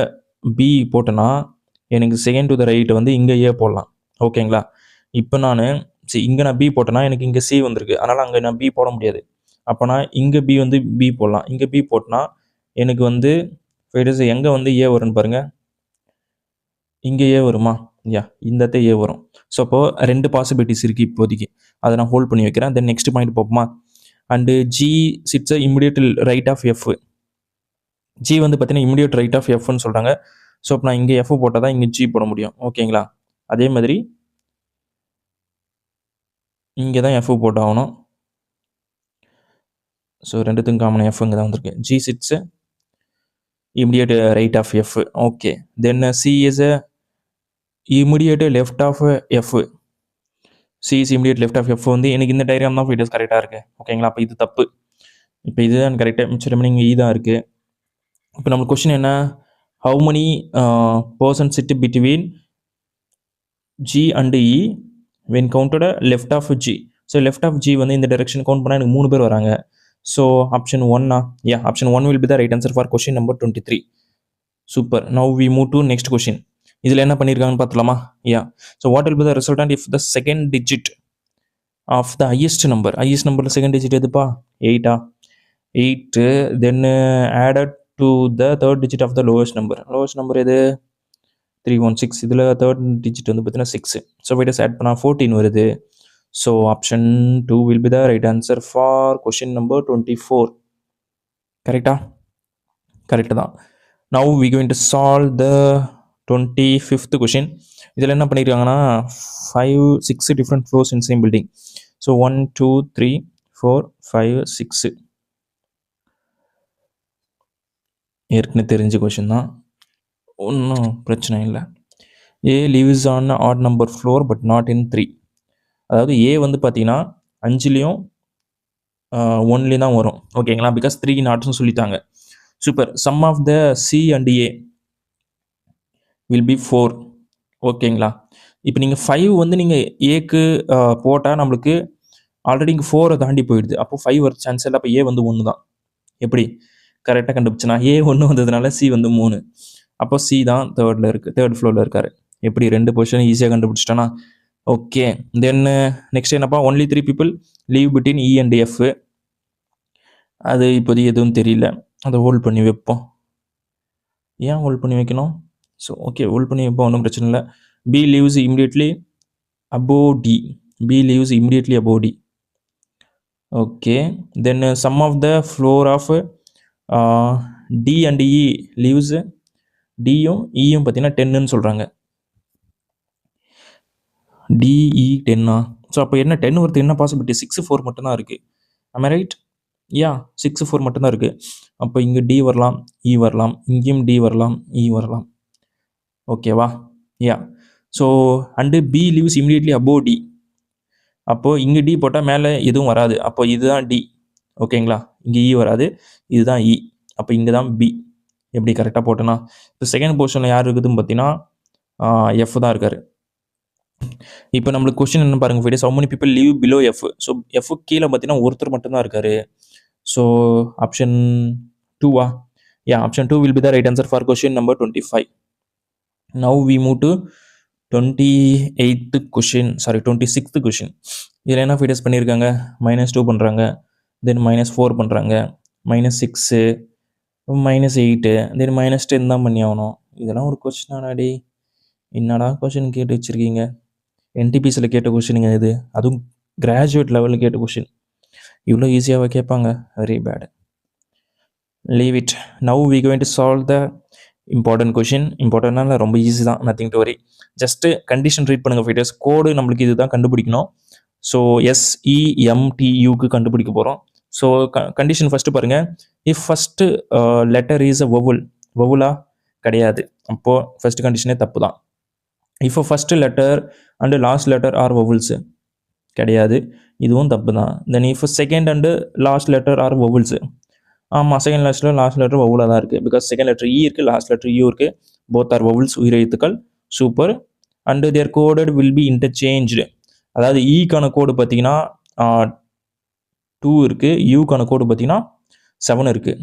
[SPEAKER 1] பி போட்டேன்னா எனக்கு செகண்ட் டு த ரைட்டு வந்து இங்கே ஏ போடலாம். ஓகேங்களா? இப்போ நான் இங்கே நான் பி போட்டேன்னா எனக்கு இங்கே சி வந்திருக்கு, அதனால் அங்கே நான் பி போட முடியாது. அப்போ நான் இங்கே பி வந்து பி போடலாம். இங்கே பி போட்டோன்னா எனக்கு வந்து எங்கே வந்து ஏ வரும்னு பாருங்கள், இங்கே ஏ வருமா? யா, இந்த ஏ வரும். ஸோ அப்போது 2 பாசிபிலிட்டிஸ் இருக்குது இப்போதைக்கு, அதை நான் ஹோல்ட் பண்ணி வைக்கிறேன். தென் நெக்ஸ்ட் பாயிண்ட் பார்ப்போமா? And G sits immediate right of F. G வந்து பார்த்தீங்கன்னா இமிடியேட் ரைட் ஆஃப் எஃப்னு சொல்கிறாங்க. ஸோ இப்போ நான் இங்கே எஃப் போட்டால் தான் இங்கே ஜி போட முடியும். ஓகேங்களா? அதே மாதிரி இங்கே தான் எஃப் போட்டாகணும். ஸோ 2த்துக்கும் காமன் எஃப் இங்கே தான் வந்திருக்கு. G sits immediate right of F. Okay. Then C is immediate left of F. C is immediate left of F வந்து எனக்கு இந்த டயக்ராம் தான் ஃபைட்டர்ஸ் கரெக்டாக இருக்குது. ஓகேங்களா? அப்போ இது தப்பு. இப்போ இதுதான் கரெக்டாக, மிச்சம் இங்கே இ தான் இருக்குது. இப்போ நம்மளுக்கு கொஸ்டின் என்ன, how many persons sit between G and E when counted left of G. So left of G வந்து இந்த டைரக்ஷன் கவுண்ட் பண்ணால் எனக்கு 3 பேர் வராங்க. So option 1 yeah, option 1 will be the right answer for question number 23. Super. Now we move to next question. இதில் என்ன பண்ணியிருக்காங்கன்னு பார்த்துலாமா? Yeah. So what will be the resultant if the second digit of the highest நம்பரில் செகண்ட் டிஜிட் எதுப்பா? 8. Then added to the third digit of the lowest number எது? 316. இதில் தேர்ட் டிஜிட் வந்து பார்த்தீங்கன்னா 6. ஸோ ஃபைட்டர்ஸ் ஆட் பண்ணால் 14 வருது. So option 2 will be the right answer for question number 24. கரெக்டா? கரெக்ட் தான். Now we going to solve the 25th question. இதில் என்ன பண்ணியிருக்காங்கன்னா 6 different floors in same building. So 1 2 3 4 5 6 ஏற்கனவே தெரிஞ்ச கொஷின் தான், ஒன்றும் பிரச்சனை இல்லை. ஏ lives on odd number floor but not in 3. அதாவது ஏ வந்து பார்த்தீங்கன்னா 5லேயும் 1லேயும் தான் வரும், ஓகேங்களா? பிகாஸ் 3 நாட்ஸ்னு சொல்லிட்டாங்க. Super. Some of the C and A will be 4, ஓகேங்களா? இப்போ நீங்கள் 5 வந்து நீங்கள் ஏக்கு போட்டால் நம்மளுக்கு ஆல்ரெடி இங்கே 4 தாண்டி போயிடுது. அப்போ 5 வர சான்ஸ் இல்லை. அப்போ ஏ வந்து 1 தான். எப்படி கரெக்டாக கண்டுபிடிச்சுனா ஏ 1 வந்ததுனால சி வந்து 3. அப்போ சி தான் தேர்ட் ஃப்ளோரில் இருக்காரு. எப்படி 2 பொசிஷன் ஈஸியாக கண்டுபிடிச்சிட்டோன்னா ஓகே. தென் நெக்ஸ்ட் என்னப்பா, only 3 people live between E and F. அது இப்போதைக்கு எதுவும் தெரியல, அதை ஹோல்ட் பண்ணி வைப்போம். ஏன் ஹோல்ட் பண்ணி வைக்கணும்? ஸோ ஓகே, ஹோல்ட் பண்ணி வைப்போம், ஒன்றும் பிரச்சனை இல்லை. B lives immediately above D. B leaves immediately above D. Okay. Then sum of the floor of D and E leaves Dயும் Eயும் பார்த்தீங்கன்னா 10ன்னு சொல்கிறாங்க. DE 10. ஸோ அப்போ என்ன 10 வருது? என்ன பாசிபிலிட்டி? 6 4 மட்டும்தான் இருக்குது. am I right? யா 6 4 மட்டும்தான் இருக்குது. அப்போ இங்கே D வரலாம், E வரலாம், இங்கேயும் D வரலாம், E வரலாம். ஓகேவா? Yeah. So and B lives immediately above D. அப்போது இங்கே டி போட்டால் மேலே எதுவும் வராது. அப்போ இதுதான் டி, ஓகேங்களா? இங்கே இ வராது, இதுதான் இ. அப்போ இங்கே தான் பி. எப்படி கரெக்டாக போட்டோன்னா, இப்போ செகண்ட் பொசிஷனில் யார் இருக்குதுன்னு பார்த்தீங்கன்னா எஃப் தான் இருக்கார். இப்போ நம்மளுக்கு கொஸ்டின் என்ன பாருங்கள், find how many people live below F. So F கீழே பார்த்தீங்கன்னா ஒருத்தர் மட்டும்தான் இருக்கார். ஸோ ஆப்ஷன் 2வா? Yeah, option 2 will be the right answer for question number 25. Now we move to 26th question. இதில் என்ன ஃபீடர்ஸ் பண்ணியிருக்காங்க? -2 பண்ணுறாங்க, தென் -4 பண்ணுறாங்க, -6, -8, தென் -10 தான் பண்ணி ஆகணும். இதெல்லாம் ஒரு கொஸ்டினாடி? என்னடா கொஷின் கேட்டு வச்சுருக்கீங்க? என்டிபிசியில் கேட்ட கொஷினுங்க இது, அதுவும் கிராஜுவேட் லெவலில் கேட்ட கொஷின். இவ்வளோ ஈஸியாக கேட்பாங்க? Very bad. Leave it. Now we going to solve the important question. இம்பார்ட்டன்ட்னா ரொம்ப ஈஸி தான், nothing to worry. Just condition read பண்ணுங்கள் ஃபைட்டர்ஸ். கோடு நம்மளுக்கு இது தான் கண்டுபிடிக்கணும். ஸோ SEMTUக்கு கண்டுபிடிக்க போகிறோம். ஸோ கண்டிஷன் ஃபஸ்ட்டு பாருங்கள். If first letter is a வவுலா? கிடையாது. அப்போது ஃபஸ்ட்டு கண்டிஷனே தப்பு தான். If first letter and last letter are vowels? கிடையாது, இதுவும் தப்பு தான். Then if second and last letter are vowels? ஆமாம், செகண்ட் லாஸ்ட் லெட்டர் வவுலாக தான் இருக்குது. பிகாஸ் செகண்ட் லெட்டர் இ இருக்குது, லாஸ்ட் லெட்டர் யூ இருக்குது. போத் ஆர் வவுல்ஸ், உயிரெழுத்துக்கள். Super. And their coded will be interchanged. அதாவது ஈக்கான கோடு பார்த்தீங்கன்னா 2 இருக்குது, யூக்கான கோடு பார்த்தீங்கன்னா 7 இருக்குது.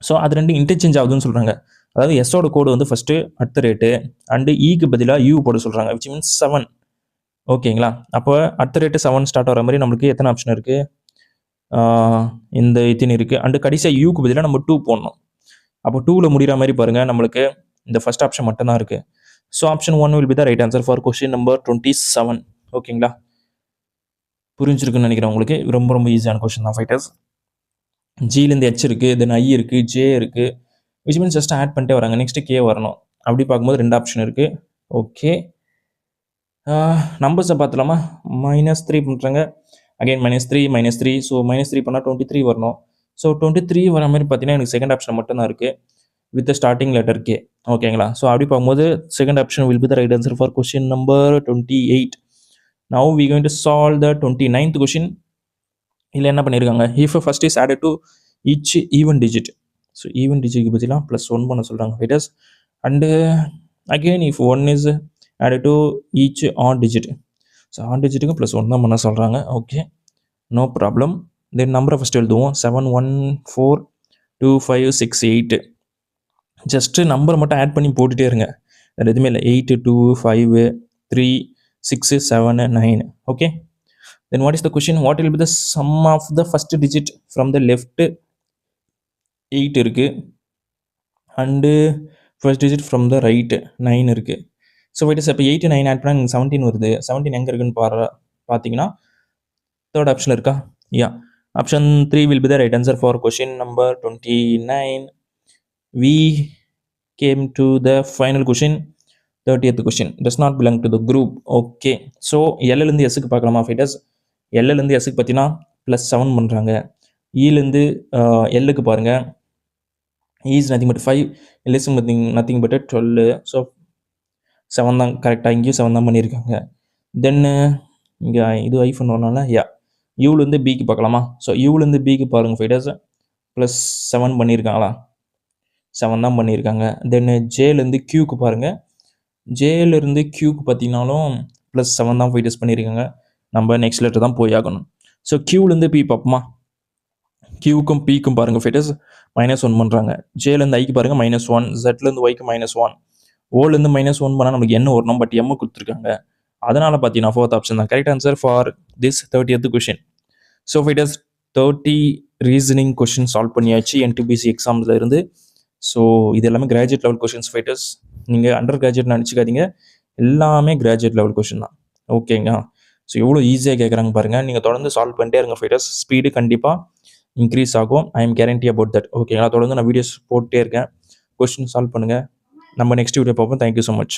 [SPEAKER 1] ஸோ அது ரெண்டு இன்டர்சேஞ்ச் ஆகுதுன்னு சொல்கிறாங்க. அதாவது எஸ்ஸோட கோடு வந்து ஃபஸ்ட்டு @ அண்டு ஈக்கு பதிலாக யூ போட சொல்கிறாங்க, விச் மீன்ஸ் 7. ஓகேங்களா? அப்போ @ 7 ஸ்டார்ட் ஆகிற மாதிரி நம்மளுக்கு எத்தனை ஆப்ஷன் இருக்குது? இந்த இத்தின் இருக்குது. அண்டு கடைசியாக யூக்கு பதிலாக நம்ம 2 போடணும். அப்போ 2ல் முடிகிற மாதிரி பாருங்கள், நம்மளுக்கு இந்த ஃபஸ்ட் ஆப்ஷன் மட்டும்தான் இருக்குது. So option 1 will be the right answer for question number 27. ஓகேங்களா? புரிஞ்சிருக்குன்னு நினைக்கிறேன் உங்களுக்கு. ரொம்ப ரொம்ப ஈஸியான கொஸ்டின் தான் ஃபைட்டர்ஸ். ஜிலேருந்து H இருக்குது, தென் I இருக்குது, J இருக்குது, விச் மீன்ஸ் ஜஸ்ட் ஆட் பண்ணிட்டே வராங்க. நெக்ஸ்ட்டு K வரணும். அப்படி பார்க்கும்போது 2 ஆப்ஷன் இருக்குது. ஓகே, நம்பர்ஸை பார்த்துலாமா? -3 பண்ணுறாங்க, அகைன் -3. ஸோ -3 பண்ணால் 23 வரணும். ஸோ 23 வர மாதிரி பார்த்தீங்கன்னா எனக்கு செகண்ட் ஆப்ஷன் மட்டும்தான் இருக்குது, வித் ஸ்டார்டிங் லெட்டர் K. ஓகேங்களா? ஸோ அப்படி பார்க்கும்போது second option will be the right answer for question number 28. Now we going to solve the 29th question. இதில் என்ன பண்ணியிருக்காங்க? if first is added to each even digit. So even டிஜிட்க்கு பதிலாக +1 பண்ண சொல்கிறாங்க fighters. And again if 1 is added to each odd digit. So odd டிஜிட்டுக்கு +1 தான் பண்ண சொல்கிறாங்க. Okay, no problem. தென் நம்பரை ஃபஸ்ட்டு எழுதுவோம். 7 1 4 2 5 6 8. ஜஸ்ட்டு நம்பரை மட்டும் ஆட் பண்ணி போட்டுகிட்டே இருங்க, வேறு எதுவுமே இல்லை. 8 2 5 3 6 7 9. Okay, then what is the question? What will be the sum of the first digit from the left? 8 இருக்கு, and first digit from the right 9 இருக்கு. ஸோ வெயிட் இப்போ 8 9 ஆட் பண்ணால் 17 வருது. 17 எங்கே இருக்குன்னு பார்த்தீங்கன்னா தேர்ட் ஆப்ஷனில் இருக்கா? Yeah, option 3 will be the right answer for question number 29. We came to the final question, 30th question. Does not belong to the group. Okay, so எல்லேருந்து எஸ்ஸுக்கு பார்க்கலாமா ஃபைட்டர்ஸ்? எல்லேருந்து எஸ்ஸுக்கு பார்த்தீங்கன்னா +7 பண்ணுறாங்க. ஈலேருந்து எல்லுக்கு பாருங்கள், is nothing but 5, L's nothing but 12. So 7 தான் கரெக்டாக, இங்கேயும் 7 தான் பண்ணியிருக்காங்க. தென்னு இங்கே இது ஐஃபோன் வரனால யா, யூலேருந்து பிக்கு பார்க்கலாமா? ஸோ யூலேருந்து பிக்கு பாருங்கள் ஃபைட்டர்ஸ், +7 பண்ணியிருக்காங்களா? 7 தான் பண்ணியிருக்காங்க. தென்னு ஜேலேருந்து கியூக்கு பாருங்கள், ஜேலேருந்து கியூக்கு பார்த்தீங்கன்னாலும் +7 தான் ஃபைட்டர்ஸ் பண்ணியிருக்காங்க. நம்ம நெக்ஸ்ட் லெட்டர் தான் போய் ஆகணும். ஸோ கியூலேருந்து பி பார்ப்போமா? கியூக்கும் பிக்கும் பாருங்கள் ஃபைட்டர்ஸ், -1 பண்ணுறாங்க. ஜேலேருந்து ஐக்கு பாருங்கள் -1, ஜெட்லேருந்து ஒய்க்கு -1, ஓலேருந்து -1 பண்ணால் நமக்கு என்ன வரணும், பட் எம்மு கொடுத்துருக்காங்க. அதனால் பார்த்தீங்கன்னா ஃபோர்த் ஆப்ஷன் தான் correct answer for this 30th question. So fighters 30 reasoning question solve பண்ணியாச்சு NTPC எக்ஸாம்ஸில் இருந்து. ஸோ இது எல்லாமே கிராஜுவேட் லெவல் கொஷின்ஸ் ஃபைட்டர்ஸ். நீங்கள் அண்டர் கிராஜுவேட் நினச்சிக்காதீங்க, எல்லாமே கிராஜுவேட் லெவல் கொஷின் தான். ஓகேங்க, ஸோ எவ்வளோ ஈஸியாக கேட்குறாங்க பாருங்கள். நீங்கள் தொடர்ந்து சால்வ் பண்ணிட்டே இருங்க ஃபைட்டர்ஸ், ஸ்பீடு கண்டிப்பாக இன்க்ரீஸ் ஆகும். I am guarantee about that. ஓகேங்களா, தொடர்ந்து நான் வீடியோஸ் போட்டே இருக்கேன், கொஸ்டின் சால்வ் பண்ணுங்கள். நம்ம நெக்ஸ்ட் வீடியோ பார்ப்போம். Thank you so much.